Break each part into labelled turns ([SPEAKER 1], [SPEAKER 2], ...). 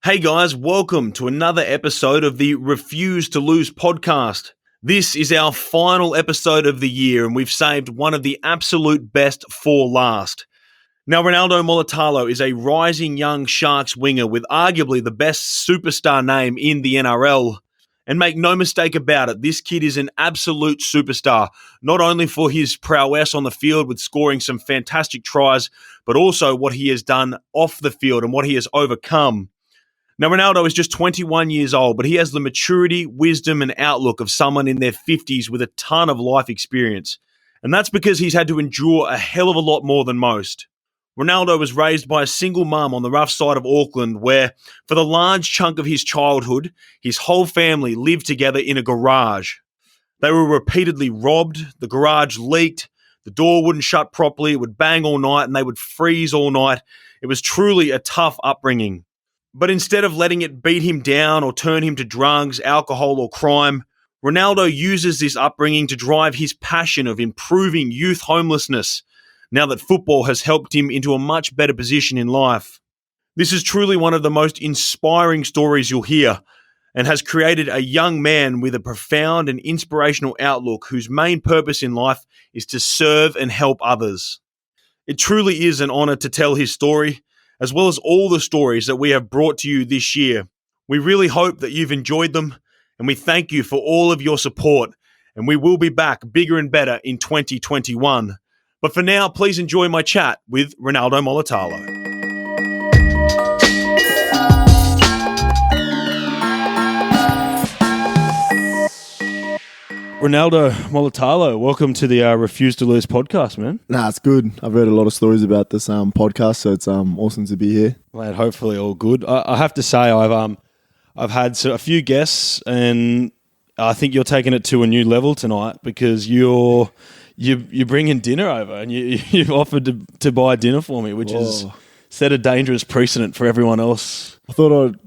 [SPEAKER 1] Hey guys, welcome to another episode of the Refuse to Lose podcast. This is our final episode of the year and we've saved one of the absolute best for last. Now, Ronaldo Mulitalo is a rising young Sharks winger with arguably the best superstar name in the NRL. And make no mistake about it, this kid is an absolute superstar, not only for his prowess on the field with scoring some fantastic tries, but also what he has done off the field and what he has overcome. Now, Ronaldo is just 21 years old, but he has the maturity, wisdom, and outlook of someone in their 50s with a ton of life experience. And that's because he's had to endure a hell of a lot more than most. Ronaldo was raised by a single mum on the rough side of Auckland where, for the large chunk of his childhood, his whole family lived together in a garage. They were repeatedly robbed, the garage leaked, the door wouldn't shut properly, it would bang all night, and they would freeze all night. It was truly a tough upbringing. But instead of letting it beat him down or turn him to drugs, alcohol, or crime, Ronaldo uses this upbringing to drive his passion of improving youth homelessness, now that football has helped him into a much better position in life. This is truly one of the most inspiring stories you'll hear, and has created a young man with a profound and inspirational outlook whose main purpose in life is to serve and help others. It truly is an honour to tell his story, as well as all the stories that we have brought to you this year. We really hope that you've enjoyed them, and we thank you for all of your support, and we will be back bigger and better in 2021. But for now, please enjoy my chat with Ronaldo Mulitalo. Ronaldo Mulitalo, welcome to the Refuse to Lose podcast, man.
[SPEAKER 2] Nah, it's good. I've heard a lot of stories about this podcast, so it's awesome to be here.
[SPEAKER 1] Mate, hopefully all good. I have to say I've had a few guests, and I think you're taking it to a new level tonight because you're bringing dinner over, and you've offered to buy dinner for me, which has set a dangerous precedent for everyone else.
[SPEAKER 2] I thought I'd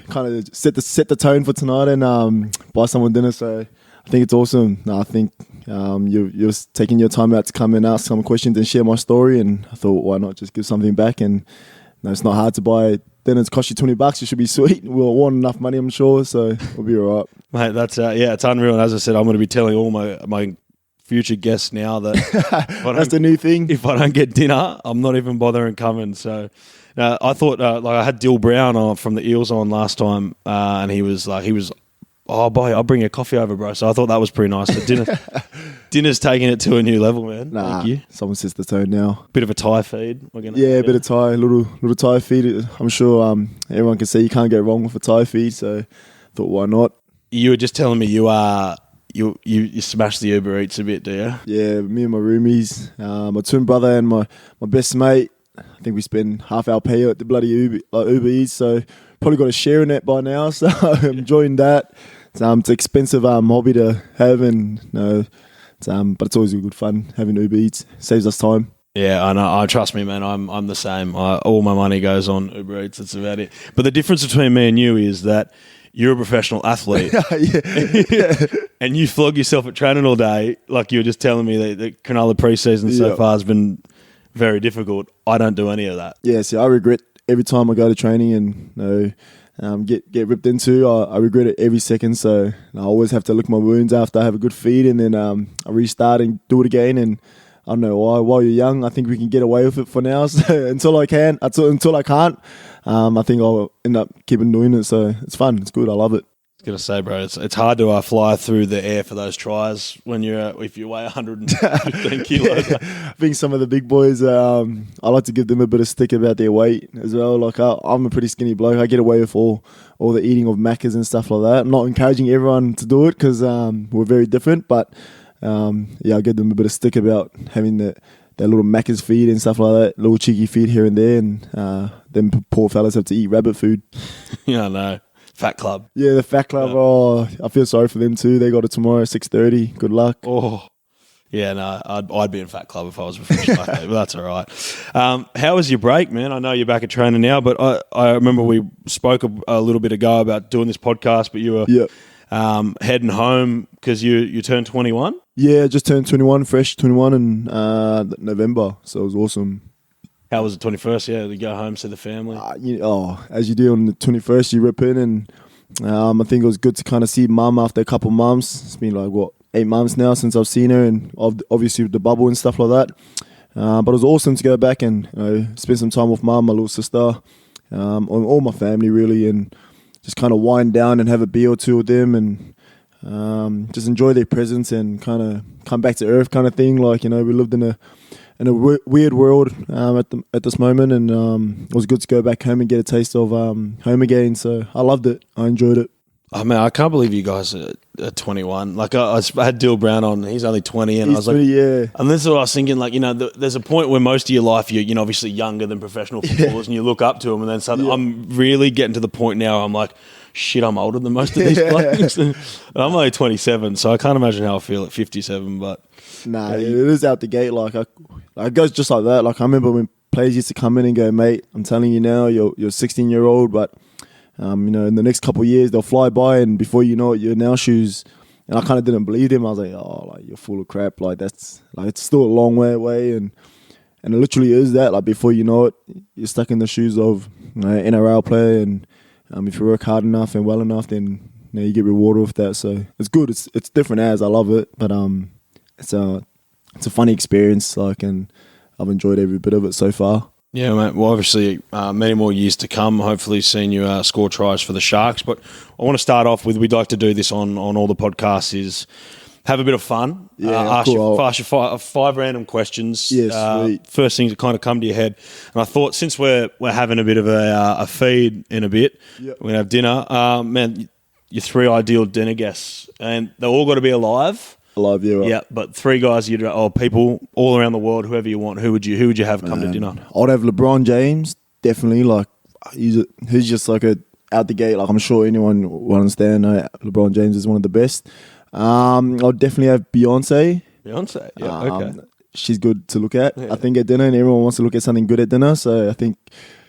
[SPEAKER 2] kind of set the tone for tonight and buy someone dinner. So I think it's awesome. I think you're taking your time out to come and ask some questions and share my story, and I thought, why not just give something back? And it's not hard to buy dinner. It's cost you $20. It should be sweet. We'll want enough money, I'm sure, so we'll be all right.
[SPEAKER 1] Mate, that's it's unreal. And as I said, I'm going to be telling all my future guests now that
[SPEAKER 2] that's the new thing.
[SPEAKER 1] If I don't get dinner, I'm not even bothering coming. So I thought I had Dill Brown from the Eels on last time, and he was oh boy, I'll bring you a coffee over, bro. So I thought that was pretty nice. So dinner's taking it to a new level, man.
[SPEAKER 2] Nah,
[SPEAKER 1] thank you.
[SPEAKER 2] Someone sets the tone now.
[SPEAKER 1] Bit of a Thai feed.
[SPEAKER 2] A bit of Thai, little Thai feed. I'm sure everyone can see you can't go wrong with a Thai feed. So I thought, why not?
[SPEAKER 1] You were just telling me you smash the Uber Eats a bit, do you?
[SPEAKER 2] Yeah, me and my roomies, my twin brother and my best mate. I think we spend half our pay at the bloody Uber Eats, so probably got a share in it by now. So I'm enjoying that. It's an expensive hobby to have, and but it's always good fun having Uber Eats. Saves us time.
[SPEAKER 1] Yeah, I know. Trust me, man. I'm the same. All my money goes on Uber Eats. That's about it. But the difference between me and you is that you're a professional athlete, and you flog yourself at training all day. Like you were just telling me that the Cronulla preseason so far has been very difficult. I don't do any of that.
[SPEAKER 2] Yeah, see, I regret every time I go to training and get ripped into. I regret it every second. So I always have to lick my wounds after I have a good feed, and then I restart and do it again. And I don't know why. While you're young, I think we can get away with it for now. So until I can't, I think I'll end up keeping doing it. So it's fun. It's good. I love it.
[SPEAKER 1] I was going to say, bro, it's hard to fly through the air for those tries when if you weigh 115 kilos.
[SPEAKER 2] I think some of the big boys, I like to give them a bit of stick about their weight as well. Like I'm a pretty skinny bloke. I get away with all the eating of Maccas and stuff like that. I'm not encouraging everyone to do it because we're very different, but I give them a bit of stick about having that little Macca's feed and stuff like that, little cheeky feed here and there, and them poor fellas have to eat rabbit food.
[SPEAKER 1] Yeah, I know. Fat Club.
[SPEAKER 2] Yeah, the Fat Club. Yeah. Oh, I feel sorry for them too. They got it tomorrow, 6:30. Good luck.
[SPEAKER 1] Oh, yeah, no, I'd be in Fat Club if I was a professional athlete, but that's all right. How was your break, man? I know you're back at training now, but I remember we spoke a little bit ago about doing this podcast, but you were heading home because you turned 21?
[SPEAKER 2] Yeah, just turned 21, fresh 21 in November, so it was awesome.
[SPEAKER 1] How was the 21st? Yeah, you go home, see the family.
[SPEAKER 2] As you do on the 21st, you rip in, and I think it was good to kind of see mum after a couple months. It's been like 8 months now since I've seen her, and obviously with the bubble and stuff like that. But it was awesome to go back and spend some time with mum, my little sister, all my family really, and just kind of wind down and have a beer or two with them, and just enjoy their presence and kind of come back to earth kind of thing. Like, we lived in a weird world at this moment, and it was good to go back home and get a taste of home again. So I loved it. I enjoyed it.
[SPEAKER 1] Oh, man, I can't believe you guys are 21. Like, I had Dill Brown on. He's only 20. And
[SPEAKER 2] He's
[SPEAKER 1] I was like,
[SPEAKER 2] 20, yeah.
[SPEAKER 1] And this is what I was thinking, like, there's a point where most of your life you're obviously younger than professional footballers and you look up to them. And then suddenly I'm really getting to the point now I'm like, shit, I'm older than most of these players. And I'm only 27, so I can't imagine how I feel at 57. But
[SPEAKER 2] nah, it is out the gate. Like, it goes just like that. Like, I remember when players used to come in and go, mate, I'm telling you now, you're a 16-year-old, but in the next couple of years they'll fly by, and before you know it, you're in our shoes. And I kind of didn't believe him. I was like, you're full of crap. Like, that's like, it's still a long way away, and it literally is that. Like, before you know it, you're stuck in the shoes of NRL player, and if you work hard enough and well enough, then you get rewarded with that. So it's good. It's different as I love it, but it's a funny experience. Like, and I've enjoyed every bit of it so far.
[SPEAKER 1] Yeah, mate. Well, obviously, many more years to come. Hopefully, seeing you score tries for the Sharks. But I want to start off with, we'd like to do this on all the podcasts, is have a bit of fun. Ask you 5 random questions.
[SPEAKER 2] Yes,
[SPEAKER 1] first things that kind of come to your head. And I thought, since we're having a bit of a feed in a bit, we're going to have dinner. Man, your 3 ideal dinner guests, and they've all got to be alive.
[SPEAKER 2] Alive, yeah. Right.
[SPEAKER 1] Yeah, but 3 guys people all around the world, whoever you want. Who would you have come to dinner?
[SPEAKER 2] I'd have LeBron James, definitely. Like, he's just like out the gate. Like, I'm sure anyone will understand. LeBron James is one of the best. I'll definitely have Beyonce.
[SPEAKER 1] Beyonce, yeah, okay.
[SPEAKER 2] She's good to look at,
[SPEAKER 1] Yeah.
[SPEAKER 2] I think, at dinner, and everyone wants to look at something good at dinner, so I think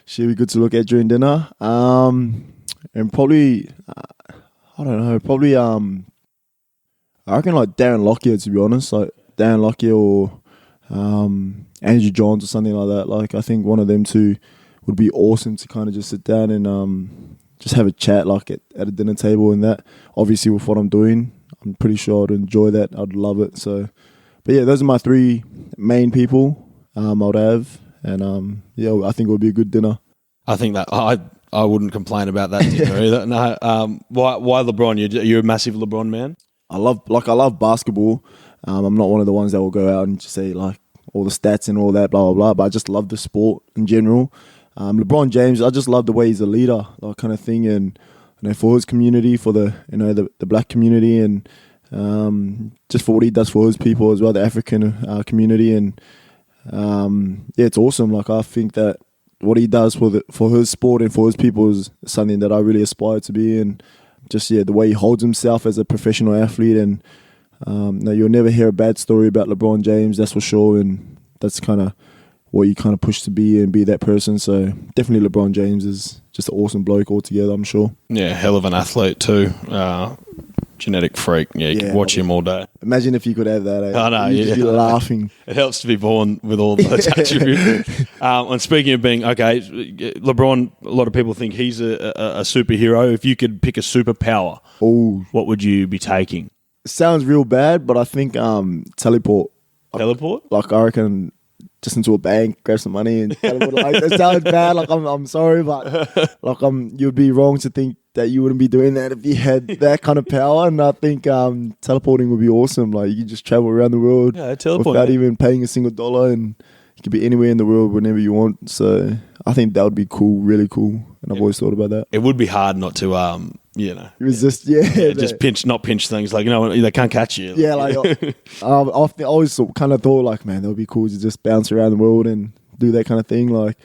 [SPEAKER 2] she'll be good to look at during dinner. And probably, I don't know, I reckon like Darren Lockyer, to be honest, like Darren Lockyer or Andrew Johns or something like that. Like, I think one of them two would be awesome to kind of just sit down and just have a chat, like at a dinner table, and that. Obviously, with what I'm doing, I'm pretty sure I'd enjoy that. I'd love it. So, but yeah, those are my 3 main people I'd have, and I think it would be a good dinner.
[SPEAKER 1] I think that I wouldn't complain about that dinner either. No, why LeBron? You're a massive LeBron man.
[SPEAKER 2] I love basketball. I'm not one of the ones that will go out and just say like all the stats and all that, blah blah blah. But I just love the sport in general. LeBron James, I just love the way he's a leader, like kind of thing, and for his community, for the the black community, and just for what he does for his people as well, the African community, and it's awesome. Like, I think that what he does for his sport and for his people is something that I really aspire to be, and just the way he holds himself as a professional athlete, and you'll never hear a bad story about LeBron James, that's for sure, and that's kind of what you kind of push to be and be that person. So definitely LeBron James is just an awesome bloke altogether, I'm sure.
[SPEAKER 1] Yeah, hell of an athlete too. Genetic freak. Yeah, you could watch him all day.
[SPEAKER 2] Imagine if you could have that.
[SPEAKER 1] I know,
[SPEAKER 2] You'd be laughing.
[SPEAKER 1] It helps to be born with all those attributes. And speaking of being, LeBron, a lot of people think he's a superhero. If you could pick a superpower, what would you be taking?
[SPEAKER 2] It sounds real bad, but I think teleport.
[SPEAKER 1] Teleport?
[SPEAKER 2] Like, I reckon just into a bank, grab some money and teleport. Like, that sounds bad. Like, I'm sorry, but like, you'd be wrong to think that you wouldn't be doing that if you had that kind of power. And I think teleporting would be awesome. Like, you can just travel around the world without even paying a single dollar, and you could be anywhere in the world whenever you want. So I think that would be cool, really cool. And I've always thought about that.
[SPEAKER 1] It would be hard not to
[SPEAKER 2] resist.
[SPEAKER 1] Just not pinch things. Like, they can't catch you.
[SPEAKER 2] Yeah, like I always kind of thought, like, man, that would be cool to just bounce around the world and do that kind of thing. Like,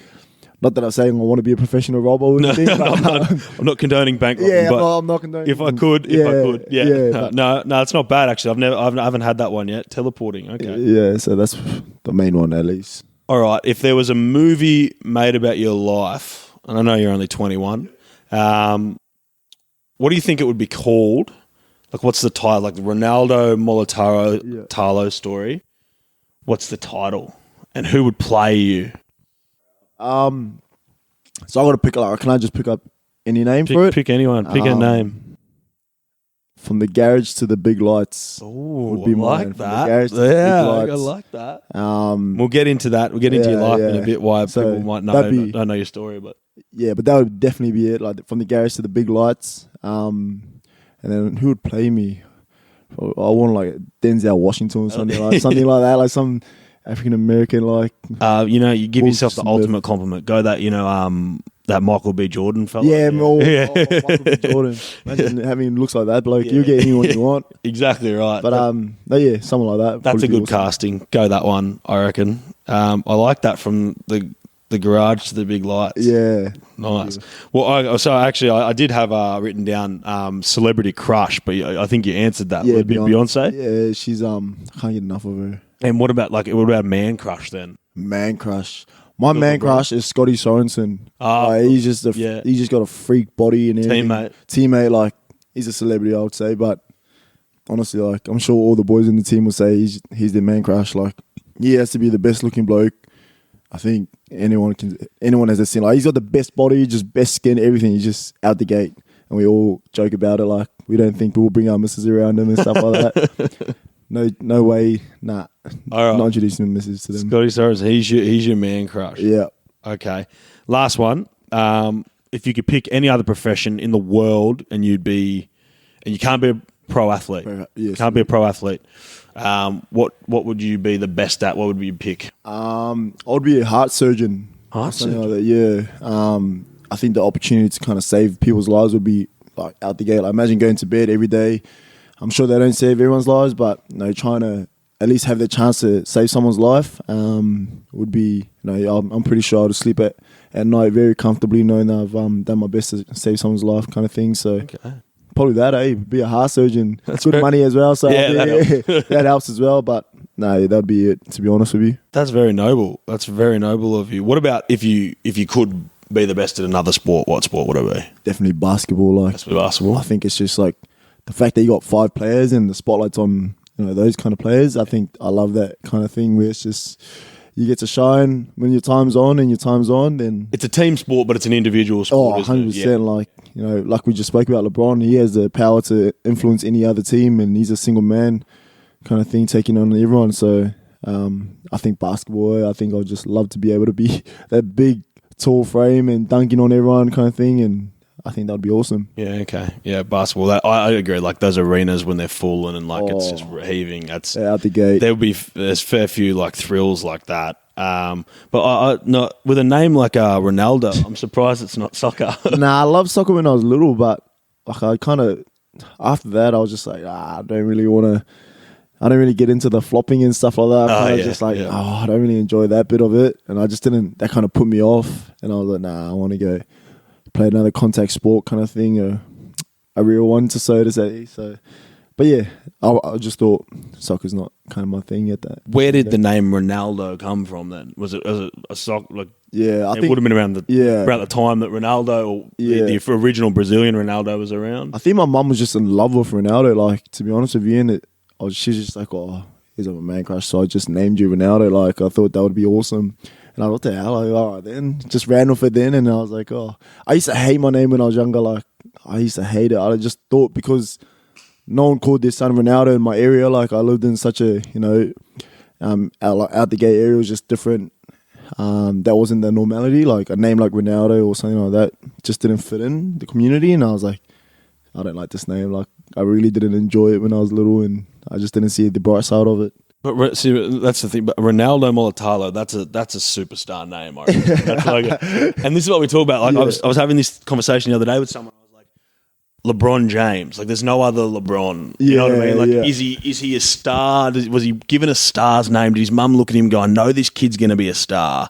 [SPEAKER 2] not that I'm saying I want to be a professional robber or anything.
[SPEAKER 1] I'm not condoning bank robbing.
[SPEAKER 2] Yeah, but I'm not condoning.
[SPEAKER 1] If I could. No, it's not bad actually. I haven't had that one yet. Teleporting. Okay.
[SPEAKER 2] Yeah, so that's the main one at least.
[SPEAKER 1] All right. If there was a movie made about your life, and I know you're only 21, what do you think it would be called? Like, what's the title? Like the Ronaldo Mulitalo story. What's the title? And who would play you?
[SPEAKER 2] So I got to pick. Like, can I just pick up any name for it?
[SPEAKER 1] Pick anyone. Pick a name.
[SPEAKER 2] From the garage to the big lights.
[SPEAKER 1] Oh,
[SPEAKER 2] would be
[SPEAKER 1] I like
[SPEAKER 2] mine. From
[SPEAKER 1] that.
[SPEAKER 2] the garage to the
[SPEAKER 1] Yeah,
[SPEAKER 2] big
[SPEAKER 1] I
[SPEAKER 2] lights.
[SPEAKER 1] like that.
[SPEAKER 2] Um,
[SPEAKER 1] We'll get into that. We'll get into your life in a bit. Why
[SPEAKER 2] So
[SPEAKER 1] people might know don't know your story, but
[SPEAKER 2] yeah, but that would definitely be it. Like from the garage to the big lights. And then who would play me? I want like Denzel Washington or something like that, like some African American like.
[SPEAKER 1] you give
[SPEAKER 2] Will
[SPEAKER 1] yourself the
[SPEAKER 2] Smith.
[SPEAKER 1] ultimate compliment. Go that that Michael B. Jordan fella.
[SPEAKER 2] Yeah,
[SPEAKER 1] yeah.
[SPEAKER 2] Michael B. Jordan. Imagine having looks like that bloke. You get anyone you want.
[SPEAKER 1] Exactly right.
[SPEAKER 2] But yeah, something like that.
[SPEAKER 1] That's a good
[SPEAKER 2] awesome.
[SPEAKER 1] casting. Go that one, I reckon. I like that from the garage to the big lights.
[SPEAKER 2] Yeah,
[SPEAKER 1] Nice. Well, I did have written down celebrity crush, but I think you answered that.
[SPEAKER 2] yeah.
[SPEAKER 1] Would it be Beyonce?
[SPEAKER 2] Yeah, she's I can't get enough of her.
[SPEAKER 1] And what about man crush then?
[SPEAKER 2] Man crush. My man crush is Scotty Sorensen. He's just he's just got a freak body and everything. Teammate, like he's a celebrity, I would say. But honestly, like I'm sure all the boys in the team will say he's their man crush. Like he has to be the best looking bloke. I think anyone has a scene. Like he's got the best body, just best skin, everything. He's just out the gate, and we all joke about it. Like we don't think people bring our missus around him and stuff like that. No way, nah.
[SPEAKER 1] All right.
[SPEAKER 2] Not introducing missus to them.
[SPEAKER 1] Scotty Sorensen, he's your man crush.
[SPEAKER 2] Yeah.
[SPEAKER 1] Okay. Last one. If you could pick any other profession in the world, and you can't be a pro athlete.
[SPEAKER 2] Yes.
[SPEAKER 1] Can't be a pro athlete. What would you be the best at? What would you pick?
[SPEAKER 2] I would be a heart surgeon. Something like that, yeah. I think the opportunity to kind of save people's lives would be like out the gate. Like imagine going to bed every day. I'm sure they don't save everyone's lives, but trying to at least have the chance to save someone's life would be. I'm pretty sure I'd sleep at night very comfortably, knowing that I've done my best to save someone's life, kind of thing. So. Okay. Probably that, be a heart surgeon. That's good money as well, so that helps as well. But no, that'd be it, to be honest with you.
[SPEAKER 1] That's very noble. That's very noble of you. What about if you could be the best at another sport? What sport would it be?
[SPEAKER 2] Definitely basketball.
[SPEAKER 1] Basketball.
[SPEAKER 2] I think it's just like the fact that you got 5 players and the spotlight's on those kind of players. I think I love that kind of thing where it's just you get to shine when your time's on, then
[SPEAKER 1] it's a team sport, but it's an individual sport.
[SPEAKER 2] 100%. Yeah. Like we just spoke about LeBron, he has the power to influence any other team, and he's a single man kind of thing, taking on everyone. So I think basketball, I think I'd just love to be able to be that big, tall frame and dunking on everyone kind of thing, and I think that'd be awesome. Yeah,
[SPEAKER 1] okay. Yeah, basketball. I agree. Like those arenas when they're full and it's just heaving. That's
[SPEAKER 2] out the gate.
[SPEAKER 1] There's fair few like thrills like that. But I not with a name like Ronaldo, I'm surprised it's not soccer.
[SPEAKER 2] Nah, I loved soccer when I was little, but like I kind of after that I was just like, I don't really get into the flopping and stuff like that. I was just like, I don't really enjoy that bit of it, and I just didn't. That kind of put me off, and I was like, nah, I want to go play another contact sport kind of thing, or a real one to say. So, but yeah, I just thought soccer's not kind of my thing yet. That
[SPEAKER 1] where did the name Ronaldo come from? Then was it a soccer? Like
[SPEAKER 2] yeah, I think
[SPEAKER 1] it would have been around the time that Ronaldo or the original Brazilian Ronaldo was around.
[SPEAKER 2] I think my mum was just in love with Ronaldo. Like to be honest with you, and she's just like, he's a man crush, so I just named you Ronaldo. Like I thought that would be awesome. And I looked at her, like, all right, then. Just ran off it then, and I was like, I used to hate my name when I was younger. Like, I used to hate it. I just thought because no one called their son Ronaldo in my area. Like, I lived in such a, out the gate area was just different. That wasn't the normality. Like, a name like Ronaldo or something like that just didn't fit in the community. And I was like, I don't like this name. Like, I really didn't enjoy it when I was little, and I just didn't see the bright side of it.
[SPEAKER 1] But see, that's the thing. But Ronaldo Mulitalo, that's a superstar name. I reckon. That's like and this is what we talk about. Like I was having this conversation the other day with someone. I was like, LeBron James. Like, there's no other LeBron. You know what I mean? Like, is he a star? Was he given a star's name? Did his mum look at him and go, I know this kid's going to be a star.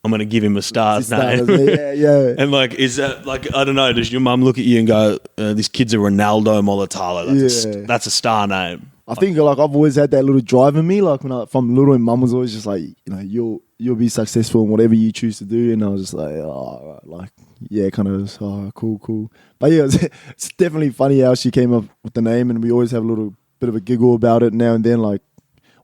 [SPEAKER 1] I'm going to give him a star's name.
[SPEAKER 2] Yeah.
[SPEAKER 1] And like, is that like, I don't know, does your mum look at you and go, this kid's a Ronaldo Mulitalo? That's a star name.
[SPEAKER 2] I think like I've always had that little drive in me. Like from little, and mum was always just like, you'll be successful in whatever you choose to do. And I was just like, kind of cool. But yeah, it's definitely funny how she came up with the name, and we always have a little bit of a giggle about it now and then. Like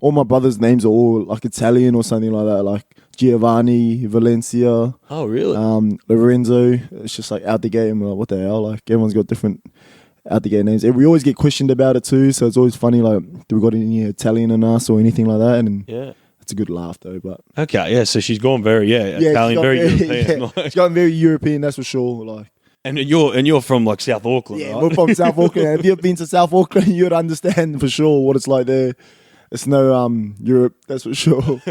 [SPEAKER 2] all my brothers' names are all like Italian or something like that. Like Giovanni, Valencia.
[SPEAKER 1] Oh, really?
[SPEAKER 2] Lorenzo. It's just like out the game. Like, what the hell? Like everyone's got different out the game names. And we always get questioned about it too, so it's always funny. Like, do we got any Italian in us or anything like that? And
[SPEAKER 1] Yeah.
[SPEAKER 2] it's a good laugh though. But
[SPEAKER 1] Okay, yeah. So she's gone very Italian, very European.
[SPEAKER 2] Yeah, she's gotten very European. That's for sure. Like.
[SPEAKER 1] And you're from like South Auckland,
[SPEAKER 2] Yeah,
[SPEAKER 1] right?
[SPEAKER 2] we're from South Auckland. If you've been to South Auckland, you'd understand for sure what it's like there. It's no Europe, that's for sure.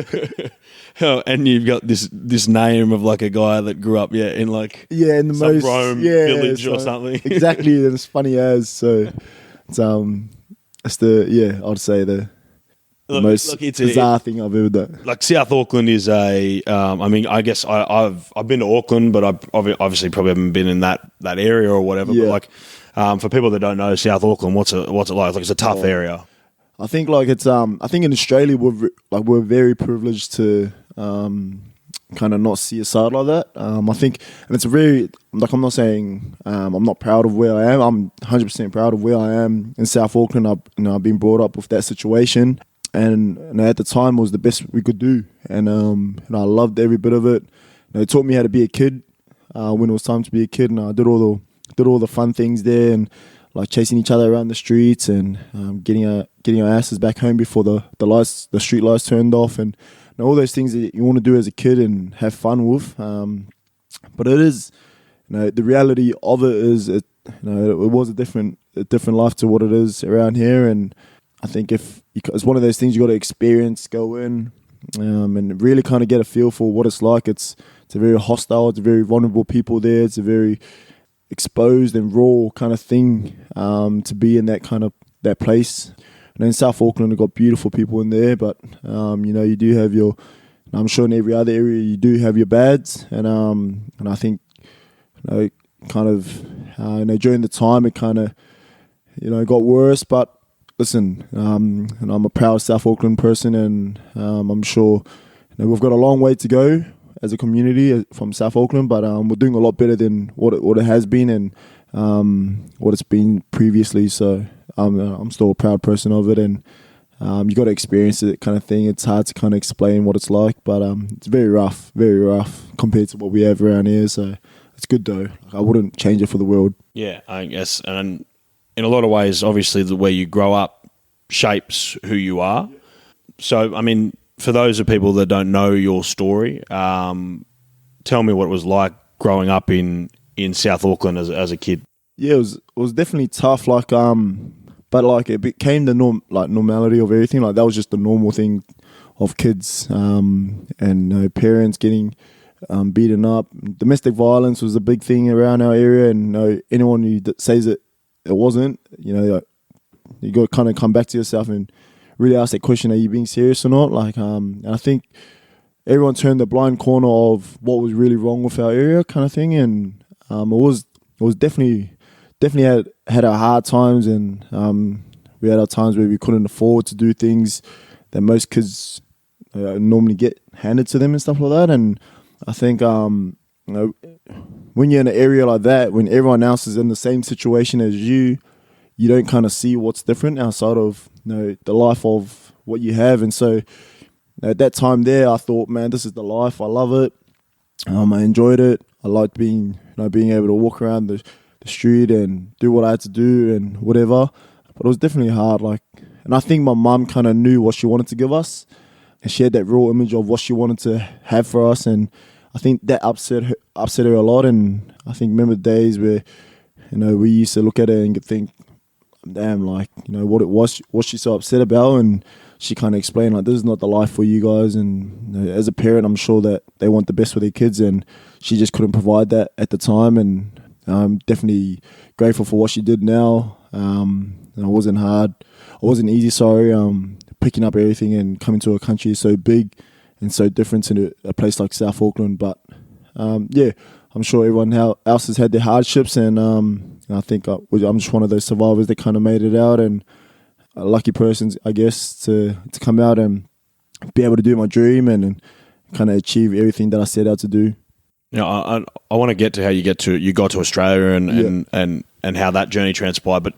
[SPEAKER 1] Oh, and you've got this name of like a guy that grew up in like
[SPEAKER 2] in the
[SPEAKER 1] some
[SPEAKER 2] most
[SPEAKER 1] Rome village or something.
[SPEAKER 2] Exactly, and it's funny as so. It's I'd say the most bizarre thing I've ever done.
[SPEAKER 1] Like South Auckland is I mean, I guess I've been to Auckland, but I've obviously probably haven't been in that area or whatever.
[SPEAKER 2] Yeah.
[SPEAKER 1] But like for people that don't know South Auckland, what's it like? Like it's a tough area.
[SPEAKER 2] I think like it's I think in Australia we're very privileged to kind of not see a side like that. I think, and it's a very like I'm not saying I'm not proud of where I am. I'm 100% proud of where I am in South Auckland. I've been brought up with that situation, and at the time it was the best we could do, and I loved every bit of it. It taught me how to be a kid when it was time to be a kid, and I did all the fun things there, and like chasing each other around the streets and getting our asses back home before the street lights turned off, and all those things that you want to do as a kid and have fun with. But it is, the reality of it is it was a different life to what it is around here, and I think it's one of those things you got to experience, go in, and really kind of get a feel for what it's like. It's a very hostile, it's a very vulnerable people there. It's a very exposed and raw kind of thing to be in that place. And in South Auckland, we've got beautiful people in there, but you do have your. I'm sure in every other area you do have your bads, and I think kind of during the time it kind of got worse. But listen, and I'm a proud South Auckland person, and I'm sure we've got a long way to go as a community from South Auckland, but we're doing a lot better than what it has been and what it's been previously. So I'm still a proud person of it, and you got to experience it, kind of thing. It's hard to kind of explain what it's like, but it's very rough compared to what we have around here. So it's good though. I wouldn't change it for the world.
[SPEAKER 1] Yeah, I guess, and in a lot of ways, obviously, the way you grow up shapes who you are. So, I mean, for those of people that don't know your story, tell me what it was like growing up in South Auckland as a kid.
[SPEAKER 2] Yeah, it was definitely tough. Like, but like it became the normality of everything. Like that was just the normal thing of kids, and parents getting beaten up. Domestic violence was a big thing around our area, and anyone who says it wasn't, you got to kind of come back to yourself and really ask that question: are you being serious or not? Like, and I think everyone turned the blind corner of what was really wrong with our area, kind of thing, and it was definitely had our hard times, and we had our times where we couldn't afford to do things that most kids normally get handed to them and stuff like that. And I think when you're in an area like that, when everyone else is in the same situation as you don't kind of see what's different outside of the life of what you have. And so at that time there, I thought, man, this is the life. I love it. I enjoyed it. I liked being able to walk around the street and do what I had to do and whatever. But it was definitely hard. And I think my mum kind of knew what she wanted to give us, and she had that real image of what she wanted to have for us. And I think that upset her a lot. And I think remember the days where we used to look at it and think, damn, what's she so upset about? And she kind of explained, this is not the life for you guys. And as a parent, I'm sure that they want the best for their kids, and she just couldn't provide that at the time. And I'm definitely grateful for what she did now. And it wasn't hard. It wasn't easy, picking up everything and coming to a country so big and so different to a place like South Auckland. But I'm sure everyone else has had their hardships, and I think I'm just one of those survivors that kind of made it out, and a lucky person, I guess, to come out and be able to do my dream and kind of achieve everything that I set out to do.
[SPEAKER 1] I want to get to how you got to Australia and how that journey transpired. But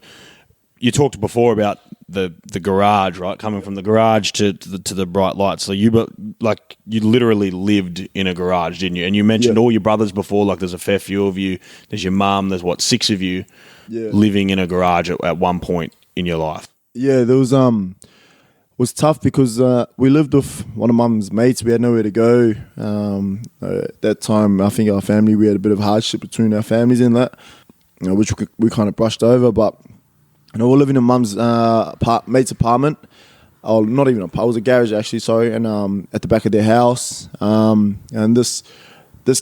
[SPEAKER 1] you talked before about the garage, right? Coming from the garage to the bright lights. So you literally lived in a garage, didn't you? And you mentioned all your brothers before. Like, there's a fair few of you. There's your mum. There's 6 of you living in a garage at one point in your life.
[SPEAKER 2] Yeah, there was tough because we lived with one of mum's mates. We had nowhere to go. At that time, I think our family, we had a bit of hardship between our families in that, which we kind of brushed over. But we're living in mum's mate's apartment. Oh, not even it was a garage actually. Sorry, and at the back of their house. And this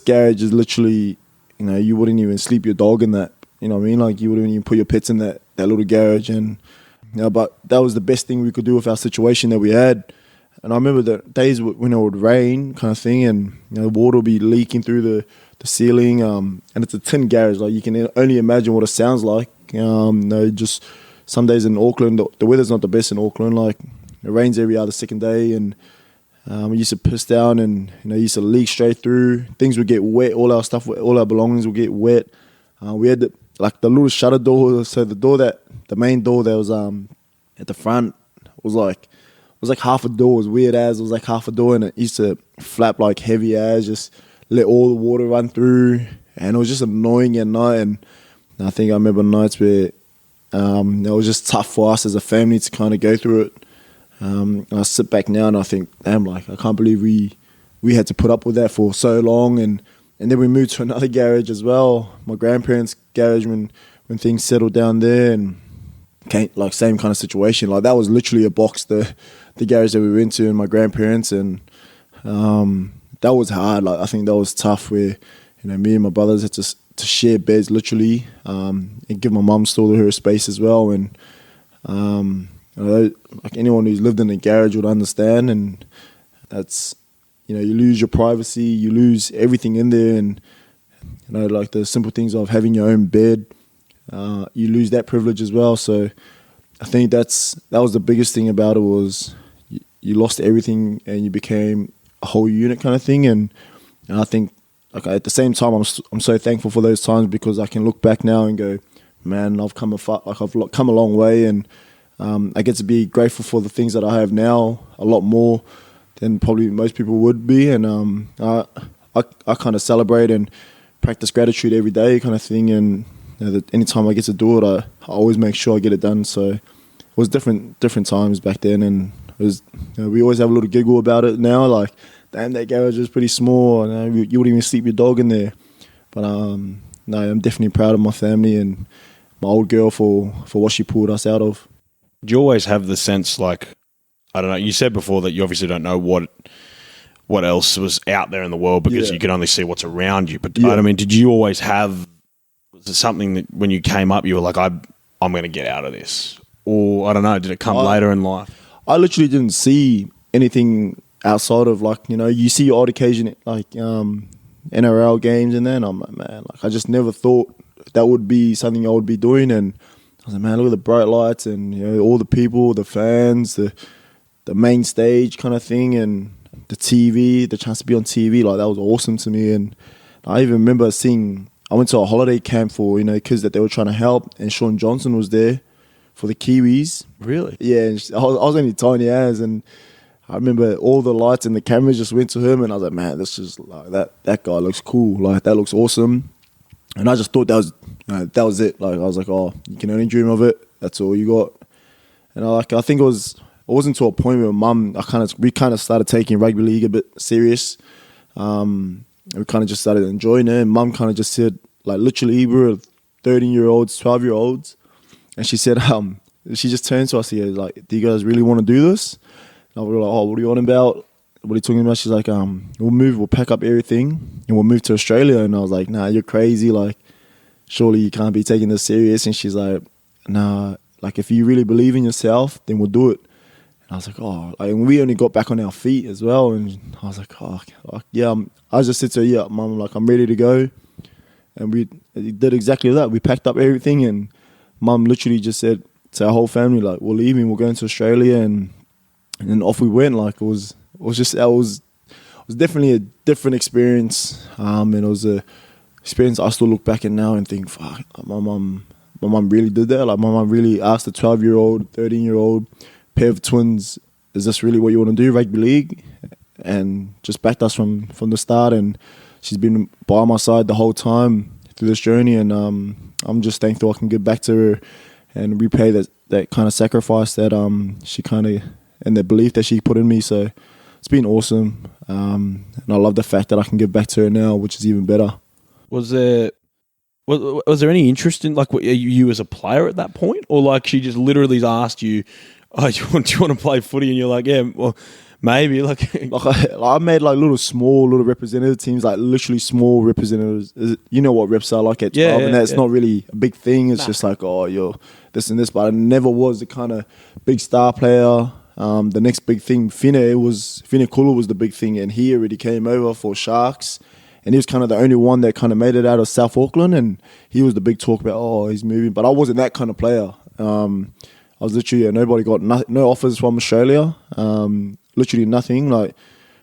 [SPEAKER 2] garage is literally, you wouldn't even sleep your dog in that. You know what I mean? Like, you wouldn't even put your pets in that little garage. And but that was the best thing we could do with our situation that we had. And I remember the days when it would rain, kind of thing, and the water would be leaking through the ceiling. And it's a tin garage, like you can only imagine what it sounds like. Just some days in Auckland, the weather's not the best in Auckland. Like, it rains every other second day, and we used to piss down, and used to leak straight through. Things would get wet. All our stuff, all our belongings would get wet. We had the little shutter door, so the main door that was at the front was like half a door. It was weird as it was like half a door, and it used to flap like heavy as, just let all the water run through, and it was just annoying at night. And I think I remember nights where it was just tough for us as a family to kind of go through it. And I sit back now and I think, damn, like, I can't believe we had to put up with that for so long. And then we moved to another garage as well, my grandparents' garage, when things settled down there, and like same kind of situation. Like, that was literally a box, the garage that we went to, and my grandparents, and that was hard. Like, I think that was tough, where me and my brothers had to share beds literally, and give my mum still her space as well. And like, anyone who's lived in a garage would understand, and that's, you lose your privacy, you lose everything in there, and like the simple things of having your own bed, you lose that privilege as well. So I think that was the biggest thing about it, was you lost everything and you became a whole unit kind of thing. And I think, like, at the same time, I'm so thankful for those times, because I can look back now and go, man, I've come a long way, and I get to be grateful for the things that I have now a lot more than probably most people would be. And I kind of celebrate and practice gratitude every day kind of thing. And anytime I get to do it, I always make sure I get it done. So it was different times back then, and it was, we always have a little giggle about it now. Like, damn, that garage was pretty small, and you wouldn't even sleep your dog in there. But no, I'm definitely proud of my family and my old girl for what she pulled us out of.
[SPEAKER 1] Do you always have the sense, like, I don't know, you said before that you obviously don't know what else was out there in the world, because you can only see what's around you. But I mean, did you always have, was it something that when you came up you were like, I'm going to get out of this? Or, I don't know, did it come later in life?
[SPEAKER 2] I literally didn't see anything outside of, like, you see your odd occasion, like NRL games, and then I'm like, man, like, I just never thought that would be something I would be doing. And I was like, man, look at the bright lights, and all the people, the fans, the main stage kind of thing, and the TV, the chance to be on TV, like, that was awesome to me. And I even remember I went to a holiday camp for kids that they were trying to help, and Sean Johnson was there for the Kiwis.
[SPEAKER 1] Really?
[SPEAKER 2] Yeah, and I was only tiny as, and I remember all the lights and the cameras just went to him, and I was like, man, this is like, that guy looks cool, like, that looks awesome. And I just thought that was it. Like, I was like, oh, you can only dream of it. That's all you got. And I think it wasn't to a point where we kind of started taking rugby league a bit serious. We kind of just started enjoying it. And Mum kind of just said, like, literally, we were 13-year-olds, 12-year-olds, and she said, she just turned to us here, like, do you guys really want to do this? And we were like, oh, what are you on about? What are you talking about? She's like, we'll pack up everything and we'll move to Australia. And I was like, nah, you're crazy. Like, surely you can't be taking this serious. And she's like, nah, like, if you really believe in yourself, then we'll do it. And I was like, oh, like, we only got back on our feet as well. And I was like, oh, yeah. I just said to her, yeah, Mum, like, I'm ready to go. And we did exactly that. We packed up everything, and Mum literally just said to our whole family, like, we're leaving, we're going to Australia. And then off we went. Like, it was definitely a different experience. And it was a experience I still look back at now and think, fuck, my mum my mum really did that. Like my mum really asked a 12-year-old, 13-year-old pair of twins, is this really what you want to do, rugby league? And just backed us from the start. And she's been by my side the whole time through this journey. And I'm just thankful I can give back to her and repay that kind of sacrifice that she kind of, and the belief that she put in me. So it's been awesome. And I love the fact that I can give back to her now, which is even better.
[SPEAKER 3] Was there any interest in, like, you as a player at that point? Or, like, she just literally asked you, oh, do you want to play footy? And you're like, yeah, well, maybe. Like
[SPEAKER 2] I made like little representative teams, like literally small representatives. You know what reps are like at 12, and that's not really a big thing. It's just like, oh, you're this and this. But I never was the kind of big star player. The next big thing, Fine Kula was the big thing, and he already came over for Sharks, and he was kind of the only one that kind of made it out of South Auckland, and he was the big talk about, oh, he's moving. But I wasn't that kind of player. I was literally, nobody got no offers from Australia, literally nothing. Like,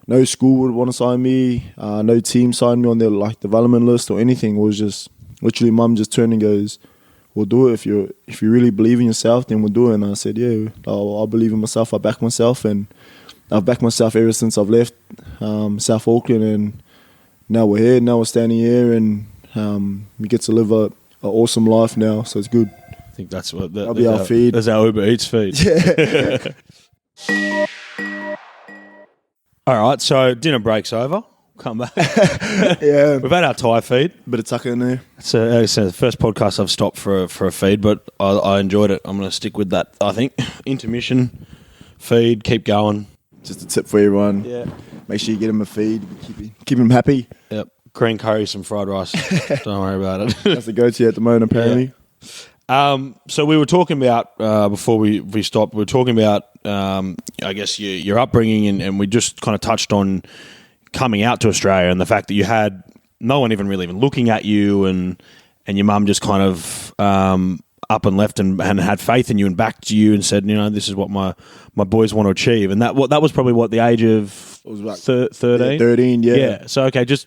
[SPEAKER 2] no school would want to sign me, no team signed me on their like development list or anything. It was just literally mum just turned and goes, we'll do it. If you really believe in yourself, then we'll do it. And I said, yeah, I believe in myself. I back myself, and I've backed myself ever since I've left South Auckland. And now we're here. Now we're standing here, and we get to live an awesome life now. So it's good.
[SPEAKER 3] I think that's what
[SPEAKER 2] that'll be our feed.
[SPEAKER 3] That's our Uber Eats feed.
[SPEAKER 2] Yeah.
[SPEAKER 3] All right, so dinner break's over. Come back.
[SPEAKER 2] Yeah,
[SPEAKER 3] we've had our Thai feed.
[SPEAKER 2] Bit of tucker in there.
[SPEAKER 3] It's the first podcast I've stopped for a feed, but I enjoyed it. I'm going to stick with that. I think intermission, feed, keep going.
[SPEAKER 2] Just a tip for everyone.
[SPEAKER 3] Yeah,
[SPEAKER 2] make sure you get them a feed. Keep them happy.
[SPEAKER 3] Yep. Green curry, some fried rice. Don't worry about it.
[SPEAKER 2] That's the go-to at the moment, apparently.
[SPEAKER 3] Yeah. So we were talking about before we stopped. We were talking about I guess your upbringing, and we just kind of touched on coming out to Australia and the fact that you had no one even looking at you, and your mum just kind of up and left and had faith in you and backed you and said, this is what my boys want to achieve. And that was probably what the age of, it was like 13.
[SPEAKER 2] 13, yeah.
[SPEAKER 3] Yeah. So okay, just.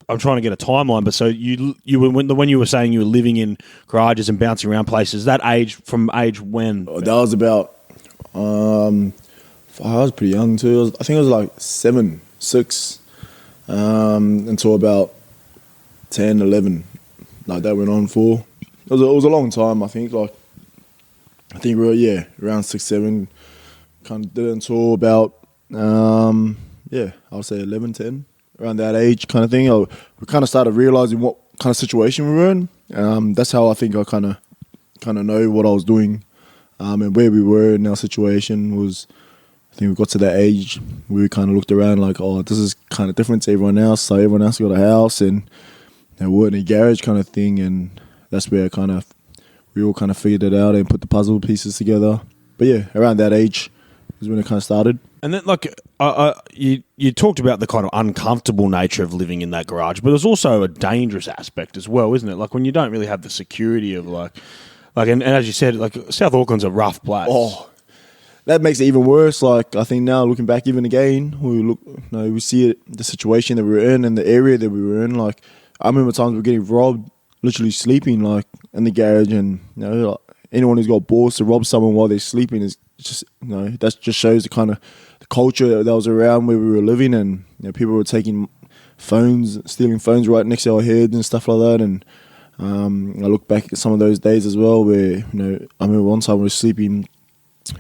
[SPEAKER 3] I'm trying to get a timeline, but so you were when you were saying you were living in garages and bouncing around places, from age when?
[SPEAKER 2] That was about, I was pretty young too. I think it was like 7, 6, until about 10, 11. Like that went on for. It was a long time, I think. Like, I think we were, around 6, 7. Kind of did it until about, I'll say 11, 10. Around that age kind of thing. We kind of started realising what kind of situation we were in. That's how I think I kind of know what I was doing, and where we were in our situation was, I think we got to that age where we kind of looked around like, oh, this is kind of different to everyone else. So everyone else got a house, and we're in a garage kind of thing, and that's where we all kind of figured it out and put the puzzle pieces together. But yeah, around that age is when it kind of started.
[SPEAKER 3] And then, like, you talked about the kind of uncomfortable nature of living in that garage, but there's also a dangerous aspect as well, isn't it? Like, when you don't really have the security of, and as you said, like, South Auckland's a rough place.
[SPEAKER 2] Oh, that makes it even worse. Like, I think now, looking back even again, we see it, the situation that we were in and the area that we were in. Like, I remember times we were getting robbed, literally sleeping, like, in the garage, and, like, anyone who's got balls to rob someone while they're sleeping is just, that just shows the kind of the culture that was around where we were living, and people were taking stealing phones right next to our heads and stuff like that. And I look back at some of those days as well, where I remember one time we were sleeping